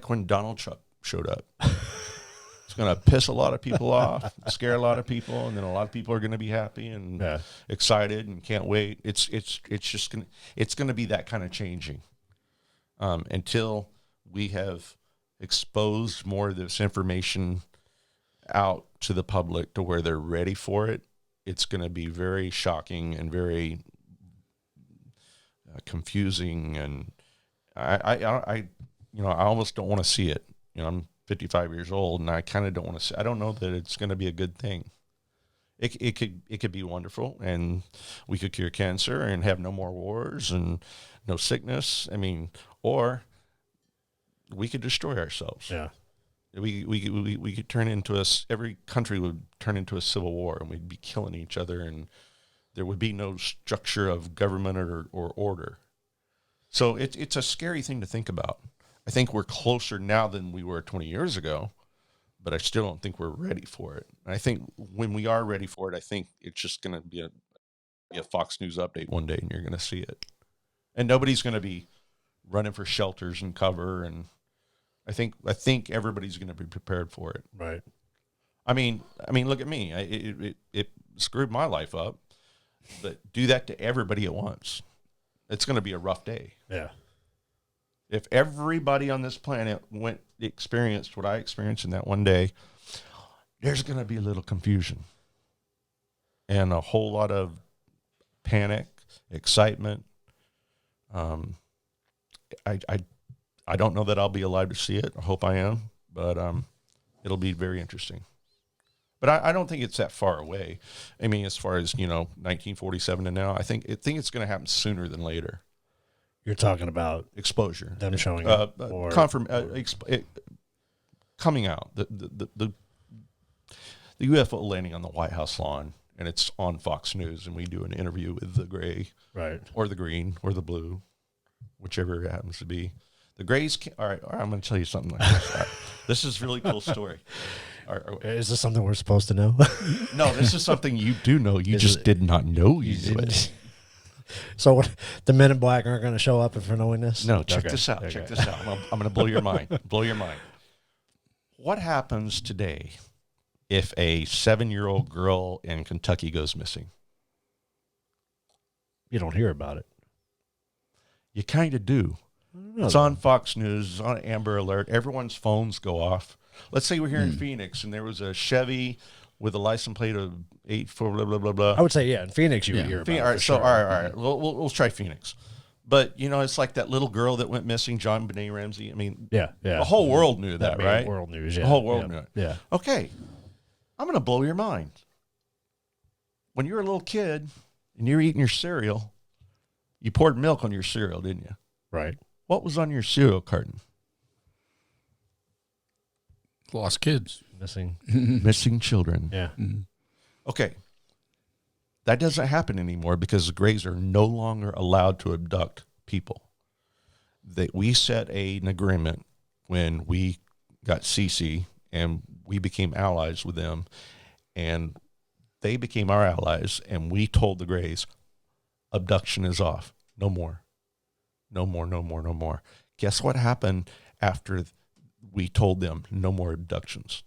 Speaker 1: when Donald Trump showed up. It's going to piss a lot of people off, scare a lot of people, and then a lot of people are going to be happy and excited and can't wait. It's just going to be that kind of changing until we have exposed more of this information out to the public to where they're ready for it. It's going to be very shocking and very confusing, and I almost don't want to see it. I'm 55 years old, and I kind of don't want to see. I don't know that it's going to be a good thing. It could be wonderful, and we could cure cancer and have no more wars and no sickness. I mean, or we could destroy ourselves.
Speaker 3: Yeah.
Speaker 1: We could turn into every country would turn into a civil war, and we'd be killing each other, and there would be no structure of government or order. So it's a scary thing to think about. I think we're closer now than we were 20 years ago, but I still don't think we're ready for it. And I think when we are ready for it, I think it's just going to be a Fox News update one day, and you're going to see it. And nobody's going to be running for shelters and cover, and I think everybody's going to be prepared for it.
Speaker 3: Right.
Speaker 1: I mean, look at me. It screwed my life up, but do that to everybody at once. It's going to be a rough day.
Speaker 3: Yeah.
Speaker 1: If everybody on this planet experienced what I experienced in that one day, there's going to be a little confusion and a whole lot of panic, excitement. I don't know that I'll be alive to see it. I hope I am, but it'll be very interesting. But I don't think it's that far away. I mean, as far as 1947 to now, I think it's going to happen sooner than later.
Speaker 3: You're talking about
Speaker 1: exposure,
Speaker 3: them showing up, or
Speaker 1: coming out. The UFO landing on the White House lawn, and it's on Fox News, and we do an interview with the gray,
Speaker 3: right,
Speaker 1: or the green, or the blue, whichever it happens to be. The Grays, all right, I'm going to tell you something like this. Right. This is a really cool story.
Speaker 3: Is this something we're supposed to know?
Speaker 1: No, this is something you do know. You just did not know you knew it.
Speaker 3: So what, the Men in Black aren't going to show up for knowing this?
Speaker 1: No, check this out. Okay. Check this out. I'm going to blow your mind. Blow your mind. What happens today if a 7-year-old girl in Kentucky goes missing?
Speaker 3: You don't hear about it.
Speaker 1: You kind of do. It's on Fox News, it's on Amber Alert. Everyone's phones go off. Let's say we're here in Phoenix, and there was a Chevy with a license plate of 84 blah blah blah blah.
Speaker 3: I would say in Phoenix you would hear about it.
Speaker 1: All right, so all right. We'll try Phoenix. But it's like that little girl that went missing, John Benet Ramsey. I mean,
Speaker 3: yeah.
Speaker 1: The whole world knew that, right?
Speaker 3: World news, yeah.
Speaker 1: The whole world knew it.
Speaker 3: Yeah.
Speaker 1: Okay, I'm going to blow your mind. When you were a little kid and you're eating your cereal, you poured milk on your cereal, didn't you?
Speaker 3: Right.
Speaker 1: What was on your cereal carton?
Speaker 2: Lost kids.
Speaker 1: Missing children.
Speaker 3: Yeah.
Speaker 2: Mm-hmm.
Speaker 1: Okay. That doesn't happen anymore because the Greys are no longer allowed to abduct people. We set an agreement when we got CC and we became allies with them, and they became our allies, and we told the Greys, abduction is off. No more. No more, no more, no more. Guess what happened after we told them no more abductions.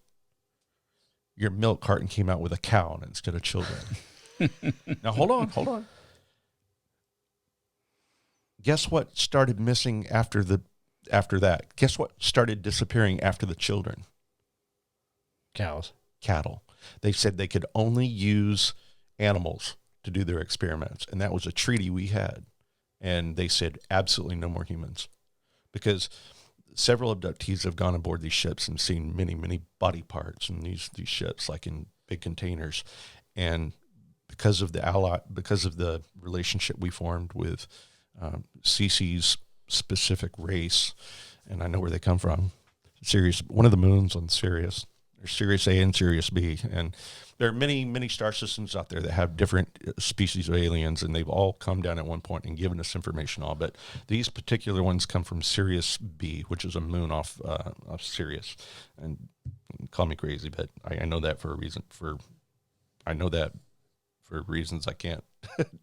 Speaker 1: Your milk carton came out with a cow instead of children. Now, hold on. Guess what started missing after that? Guess what started disappearing after the children?
Speaker 3: Cows.
Speaker 1: Cattle. They said they could only use animals to do their experiments, and that was a treaty we had. And they said absolutely no more humans, because several abductees have gone aboard these ships and seen many, many body parts in these ships, like in big containers. And because of the relationship we formed with Cece's specific race, and I know where they come from, Sirius, one of the moons on Sirius. There's Sirius A and Sirius B, and there are many, many star systems out there that have different species of aliens, and they've all come down at one point and given us information all. But these particular ones come from Sirius B, which is a moon off Sirius. And call me crazy, but I know that for a reason. I know that for reasons I can't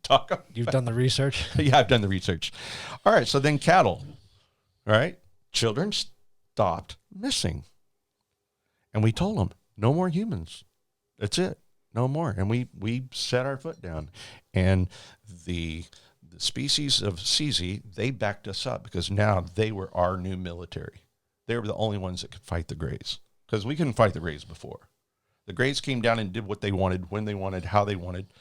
Speaker 1: talk about.
Speaker 3: You've done the research?
Speaker 1: Yeah, I've done the research. All right, so then cattle, right? Children stopped missing. And we told them, no more humans. That's it. No more. And we set our foot down. And the species of Cece, they backed us up, because now they were our new military. They were the only ones that could fight the Greys, because we couldn't fight the Greys before. The Greys came down and did what they wanted, when they wanted, how they wanted.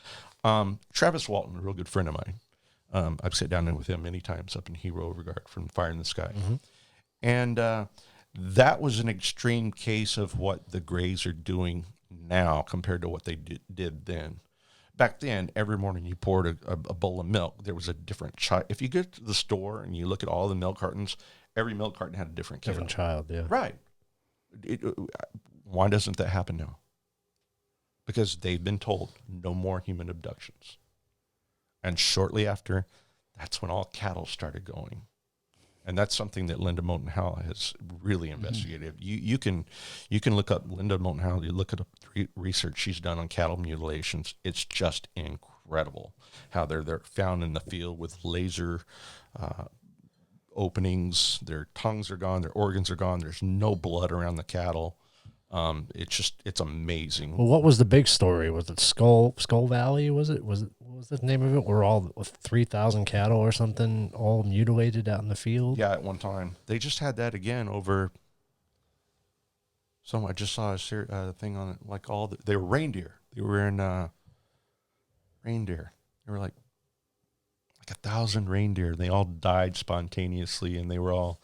Speaker 1: Travis Walton, a real good friend of mine. I've sat down with him many times up in Hero Regard from Fire in the Sky. Mm-hmm. And that was an extreme case of what the Greys are doing now compared to what they did then. Back then, every morning you poured a bowl of milk. There was a different child. If you get to the store and you look at all the milk cartons, every milk carton had a different
Speaker 3: child, yeah.
Speaker 1: Right. Why doesn't that happen now? Because they've been told no more human abductions. And shortly after, that's when all cattle started going. And that's something that Linda Moulton Howe has really investigated. Mm-hmm. You can look up Linda Moulton Howe. You look at the research she's done on cattle mutilations. It's just incredible how they're found in the field with laser openings. Their tongues are gone. Their organs are gone. There's no blood around the cattle. It's amazing.
Speaker 3: Well, what was the big story? Was it Skull Valley? What was the name of it? Were all 3,000 cattle or something all mutilated out in the field?
Speaker 1: Yeah, at one time. They just had that again over. I just saw a thing on it, like they were reindeer. They were in reindeer. They were like 1,000 reindeer. They all died spontaneously, and they were all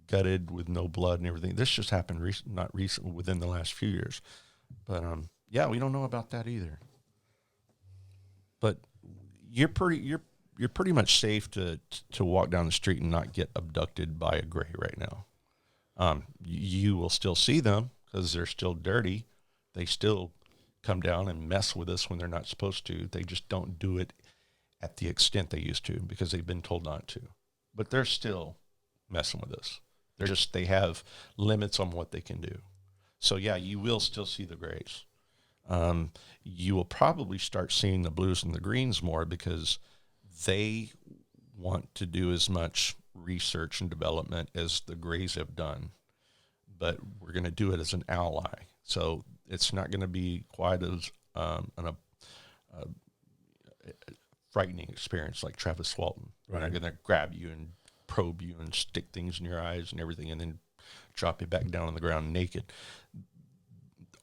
Speaker 1: gutted with no blood and everything. This just happened not recently, within the last few years. But yeah, we don't know about that either. But you're pretty much safe to walk down the street and not get abducted by a Grey right now. You will still see them because they're still dirty. They still come down and mess with us when they're not supposed to. They just don't do it at the extent they used to because they've been told not to. But they're still messing with us. They have limits on what they can do. So yeah, you will still see the Greys. You will probably start seeing the blues and the greens more because they want to do as much research and development as the Greys have done, but we're going to do it as an ally. So it's not going to be quite as a frightening experience like Travis Walton. Right. They're going to grab you and probe you and stick things in your eyes and everything and then drop you back down on the ground naked.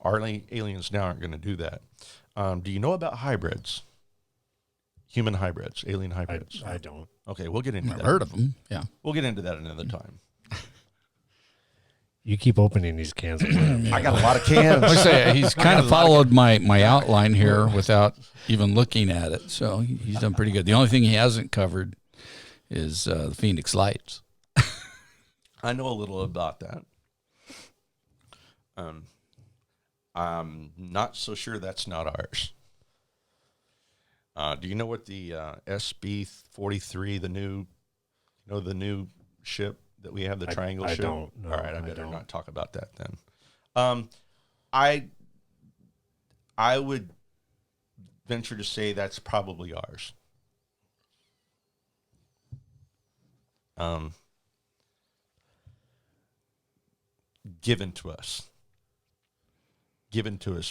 Speaker 1: Our aliens now aren't going to do that. Do you know about hybrids? Human hybrids, alien hybrids?
Speaker 3: I don't.
Speaker 1: Okay, we'll get into that.
Speaker 2: I've heard of them, yeah.
Speaker 1: We'll get into that another time.
Speaker 3: You keep opening these cans of worms.
Speaker 1: I got a lot of cans.
Speaker 2: I say he's kind of followed my outline here without even looking at it, so he's done pretty good. The only thing he hasn't covered is the Phoenix Lights.
Speaker 1: I know a little about that. I'm not so sure that's not ours. Do you know what the SB-43, the new ship that we have, the triangle ship?
Speaker 3: I don't. No,
Speaker 1: all right, I better not talk about that then. I would venture to say that's probably ours. given to us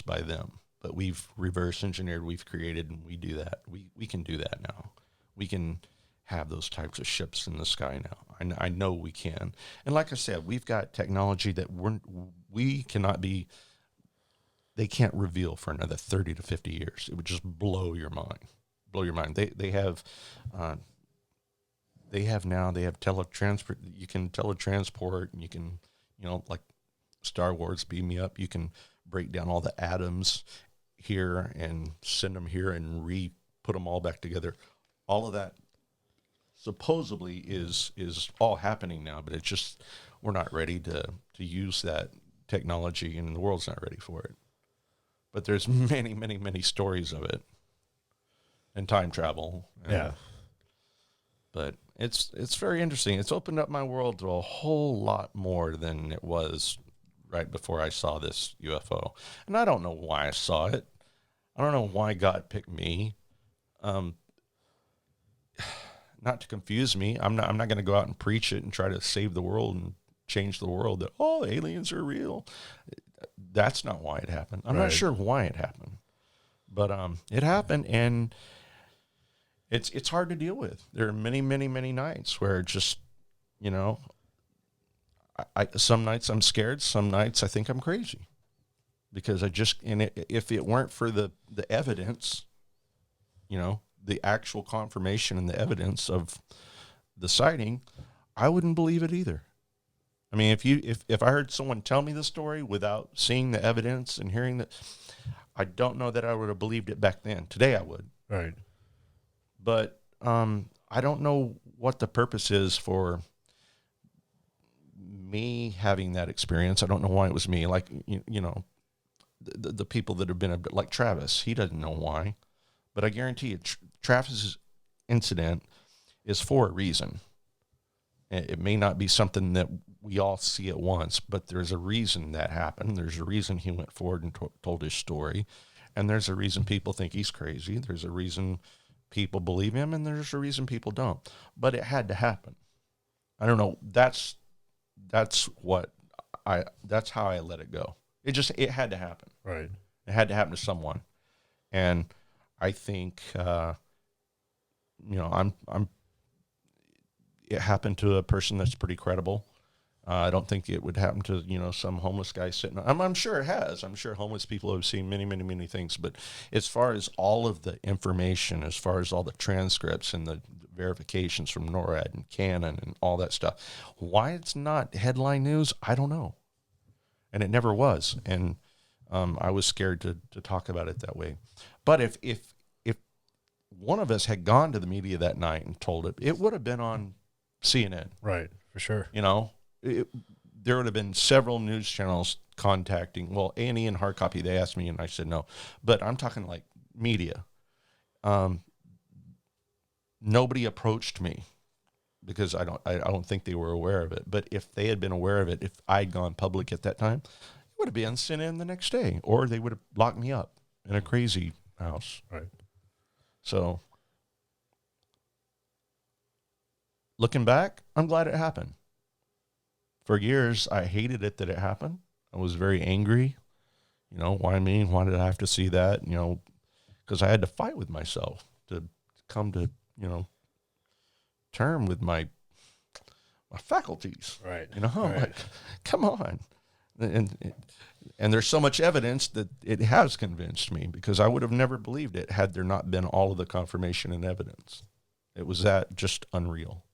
Speaker 1: by them. But we've reverse engineered, we've created, and we do that. We can do that now. We can have those types of ships in the sky now. I know we can. And like I said, we've got technology that we cannot be, they can't reveal for another 30 to 50 years. It would just blow your mind. They have teletransport. You can teletransport, and you can, like Star Wars, beam me up. You can break down all the atoms here and send them here and put them all back together. All of that supposedly is all happening now, but it's just, we're not ready to use that technology, and the world's not ready for it. But there's many, many, many stories of it, and time travel.
Speaker 3: Yeah.
Speaker 1: But it's very interesting. It's opened up my world to a whole lot more than it was right before I saw this UFO. And I don't know why I saw it. I don't know why God picked me. Not to confuse me. I'm not going to go out and preach it and try to save the world and change the world that, aliens are real. That's not why it happened. I'm not sure why it happened, but it happened, and it's hard to deal with. There are many, many, many nights where just, some nights I'm scared. Some nights I think I'm crazy, because if it weren't for the evidence, the actual confirmation and the evidence of the sighting, I wouldn't believe it either. I mean, if I heard someone tell me the story without seeing the evidence and hearing that, I don't know that I would have believed it back then. Today I would.
Speaker 3: Right.
Speaker 1: But I don't know what the purpose is for me having that experience. I don't know why it was me. Like, the people that have been a bit like Travis, he doesn't know why. But I guarantee you, Travis's incident is for a reason. It may not be something that we all see at once, but there's a reason that happened. There's a reason he went forward and told his story. And there's a reason people think he's crazy. There's a reason people believe him, and there's a reason people don't. But it had to happen. I don't know. That's how I let it go. It had to happen.
Speaker 3: Right.
Speaker 1: It had to happen to someone. And I think, it happened to a person that's pretty credible. I don't think it would happen to, some homeless guy sitting. I'm sure it has. I'm sure homeless people have seen many, many, many things. But as far as all of the information, as far as all the transcripts and the verifications from NORAD and Canon and all that stuff, why it's not headline news, I don't know. And it never was. And I was scared to talk about it that way. But if one of us had gone to the media that night and told it, it would have been on CNN.
Speaker 3: Right, for sure.
Speaker 1: There would have been several news channels contacting, A&E and Hard Copy, they asked me and I said no. But I'm talking like media. Nobody approached me because I don't think they were aware of it. But if they had been aware of it, if I'd gone public at that time, it would have been on CNN the next day, or they would have locked me up in a crazy house.
Speaker 3: Right.
Speaker 1: So looking back, I'm glad it happened. For years, I hated it that it happened. I was very angry. Why me? Why did I have to see that? Because I had to fight with myself to come to, term with my faculties.
Speaker 3: Right.
Speaker 1: Right. Like, come on. And there's so much evidence that it has convinced me, because I would have never believed it had there not been all of the confirmation and evidence. It was that just unreal.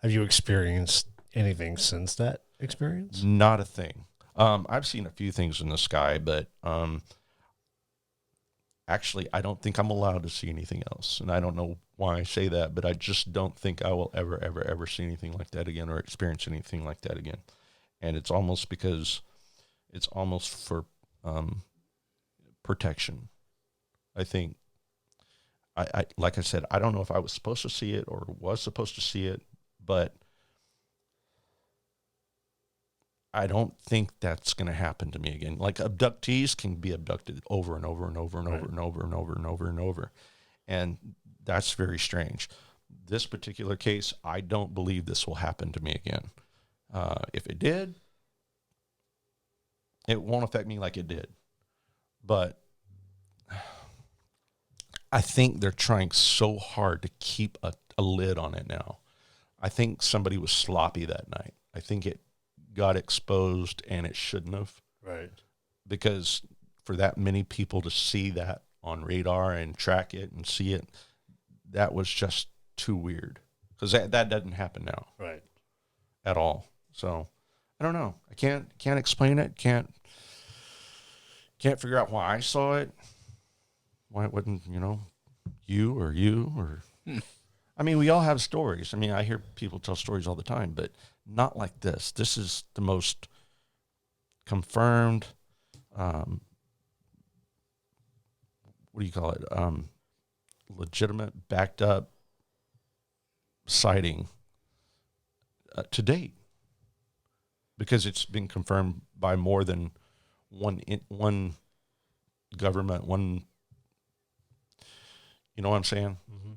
Speaker 3: Have you experienced anything since that experience?
Speaker 1: Not a thing. I've seen a few things in the sky, but actually, I don't think I'm allowed to see anything else. And I don't know why I say that, but I just don't think I will ever, ever, ever see anything like that again or experience anything like that again. And it's almost for protection. I think, I like I said, I don't know if I was supposed to see it or was supposed to see it, but I don't think that's going to happen to me again. Like, abductees can be abducted over and over and over and over and over and over and over and over. And that's very strange. This particular case, I don't believe this will happen to me again. If it did, it won't affect me like it did. But I think they're trying so hard to keep a lid on it now. I think somebody was sloppy that night. I think it got exposed and it shouldn't have.
Speaker 3: Right.
Speaker 1: Because for that many people to see that on radar and track it and see it, that was just too weird. Because that doesn't happen now.
Speaker 3: Right.
Speaker 1: At all. So I don't know. I can't explain it. Can't figure out why I saw it. Why it wasn't, you or I mean, we all have stories. I mean, I hear people tell stories all the time, but not like this. This is the most confirmed, what do you call it? Legitimate, backed up sighting to date, because it's been confirmed by more than one government, one, you know what I'm saying? Mm-hmm.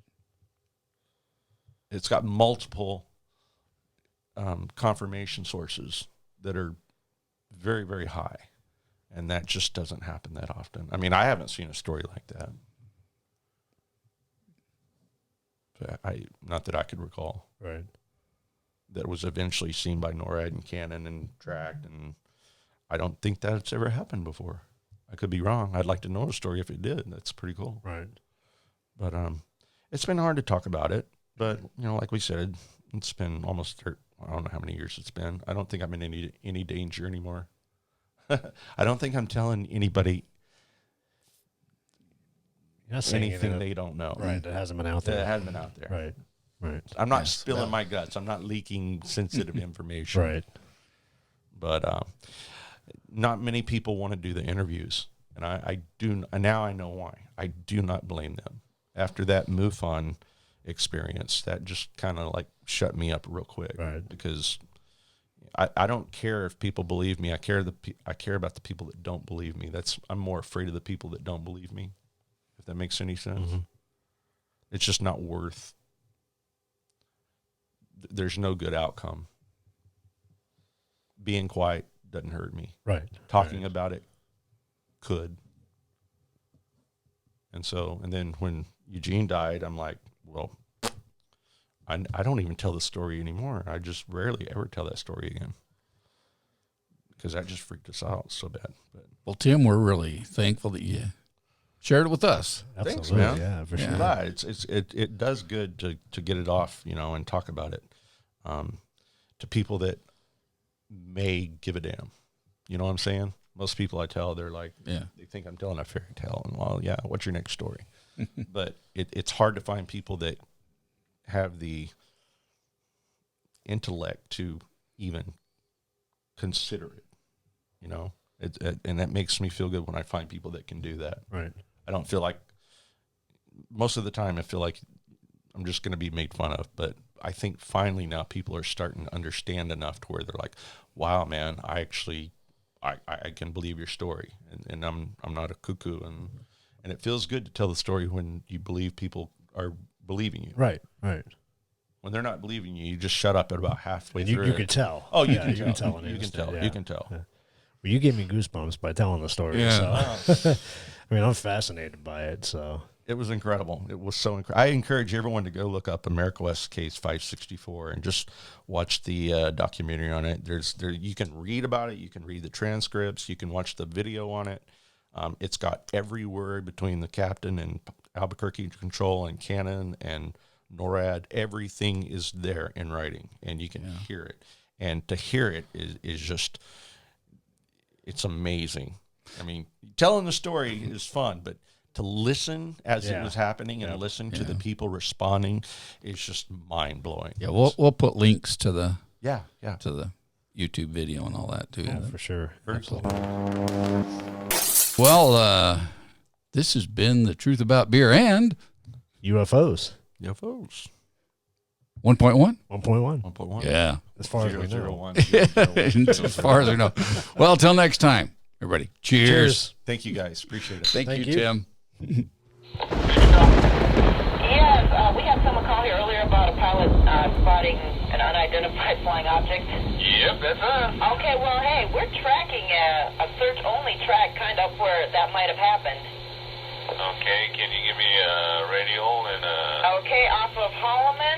Speaker 1: It's got multiple confirmation sources that are very, very high, and that just doesn't happen that often. I mean, I haven't seen a story like that. Not that I could recall.
Speaker 3: Right.
Speaker 1: That was eventually seen by NORAD and Canon and tracked, and I don't think that's ever happened before. I could be wrong. I'd like to know a story if it did. That's pretty cool.
Speaker 3: Right.
Speaker 1: But it's been hard to talk about it. But, like we said, it's been almost, I don't know how many years it's been. I don't think I'm in any danger anymore. I don't think I'm telling anybody anything they don't know.
Speaker 3: Right. That hasn't been out there.
Speaker 1: That hasn't been out there.
Speaker 3: Right. Right.
Speaker 1: I'm not spilling my guts. I'm not leaking sensitive information.
Speaker 3: Right.
Speaker 1: But not many people want to do the interviews. And I do. Now I know why. I do not blame them. After that MUFON experience, that just kind of like shut me up real quick.
Speaker 3: Right.
Speaker 1: Because I don't care if people believe me. I care about the people that don't believe me. I'm more afraid of the people that don't believe me. If that makes any sense. Mm-hmm. It's just not worth. There's no good outcome. Being quiet doesn't hurt me.
Speaker 3: Right.
Speaker 1: Talking about it could. And then when Eugene died, I'm like, well, I don't even tell the story anymore. I just rarely ever tell that story again, because that just freaked us out so bad. But,
Speaker 2: well, Tim, we're really thankful that you shared it with us.
Speaker 3: Absolutely.
Speaker 1: Thanks, man.
Speaker 3: Yeah, for sure.
Speaker 1: Yeah, it does good to get it off, and talk about it to people that may give a damn. You know what I'm saying? Most people I tell, they're like, they think I'm telling a fairy tale. And, well, yeah, what's your next story? But it's hard to find people that have the intellect to even consider it, and that makes me feel good when I find people that can do that.
Speaker 3: Right.
Speaker 1: I don't feel like, most of the time I feel like I'm just going to be made fun of, but I think finally now people are starting to understand enough to where they're like, wow, man, I can believe your story, and I'm not a cuckoo, and it feels good to tell the story when you believe people are believing you.
Speaker 3: Right. Right.
Speaker 1: When they're not believing you, you just shut up at about halfway through.
Speaker 3: You can tell.
Speaker 1: Oh, you
Speaker 3: can tell.
Speaker 1: You can tell.
Speaker 3: Yeah.
Speaker 1: You can tell.
Speaker 3: Yeah. Well, you gave me goosebumps by telling the story.
Speaker 2: Yeah.
Speaker 3: So. I mean, I'm fascinated by it. So
Speaker 1: it was incredible. It was so incredible. I encourage everyone to go look up America West Case 564 and just watch the documentary on it. You can read about it. You can read the transcripts. You can watch the video on it. It's got every word between the captain and Albuquerque Control and Canon and NORAD. Everything is there in writing, and you can hear it. And to hear it is just, it's amazing. I mean, telling the story is fun, but to listen as it was happening and listen to the people responding is just mind blowing.
Speaker 2: Yeah, we'll put links to the
Speaker 1: to
Speaker 2: the YouTube video and all that too.
Speaker 3: yeah, for sure.
Speaker 1: Very cool.
Speaker 2: Well, this has been The Truth About Beer and
Speaker 3: UFOs.
Speaker 1: UFOs.
Speaker 2: 1.1?
Speaker 3: 1.1.
Speaker 1: 1.1.
Speaker 2: Yeah.
Speaker 3: As far as we know.
Speaker 2: As far as I know. Well, until next time, everybody. Cheers.
Speaker 1: Thank you guys. Appreciate it.
Speaker 2: Thank you,
Speaker 3: you.
Speaker 2: Tim.
Speaker 5: Yes, we had someone call here earlier about a pilot spotting an unidentified flying object?
Speaker 6: Yep, that's us.
Speaker 5: Okay, well, hey, we're tracking a search-only track kind of where that might have happened.
Speaker 6: Okay, can you give me a radial and
Speaker 5: Okay, off of Holloman,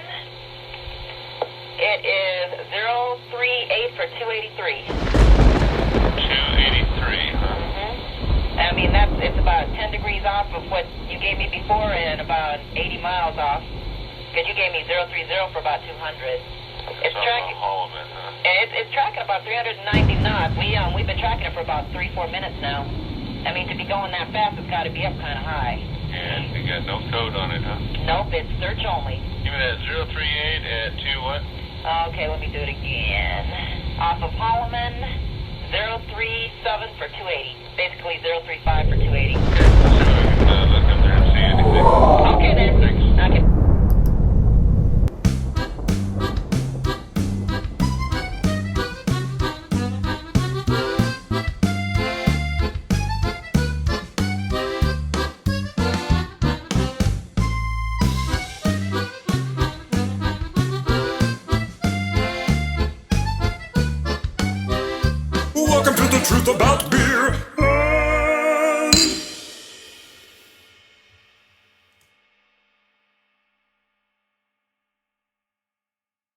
Speaker 5: it is 038 for 283.
Speaker 6: 283, huh?
Speaker 5: I mean, it's about 10 degrees off of what you gave me before and about 80 miles off. Because you gave me 030 for about 200. It's tracking.
Speaker 6: Holloman, huh?
Speaker 5: It's tracking about 390 knots. We've been tracking it for about 3-4 minutes now. I mean, to be going that fast, it's got to be up kind of high.
Speaker 6: And we got no code on it, huh?
Speaker 5: Nope, it's search only.
Speaker 6: Give me that 038 at 2 what?
Speaker 5: Okay, let me do it again. Off of Holloman, 037 for 280. Basically 035 for 280.
Speaker 6: Okay, so we can look up there and see anything.
Speaker 5: Okay then.
Speaker 6: Thanks.
Speaker 5: Okay.
Speaker 7: Welcome to the truth about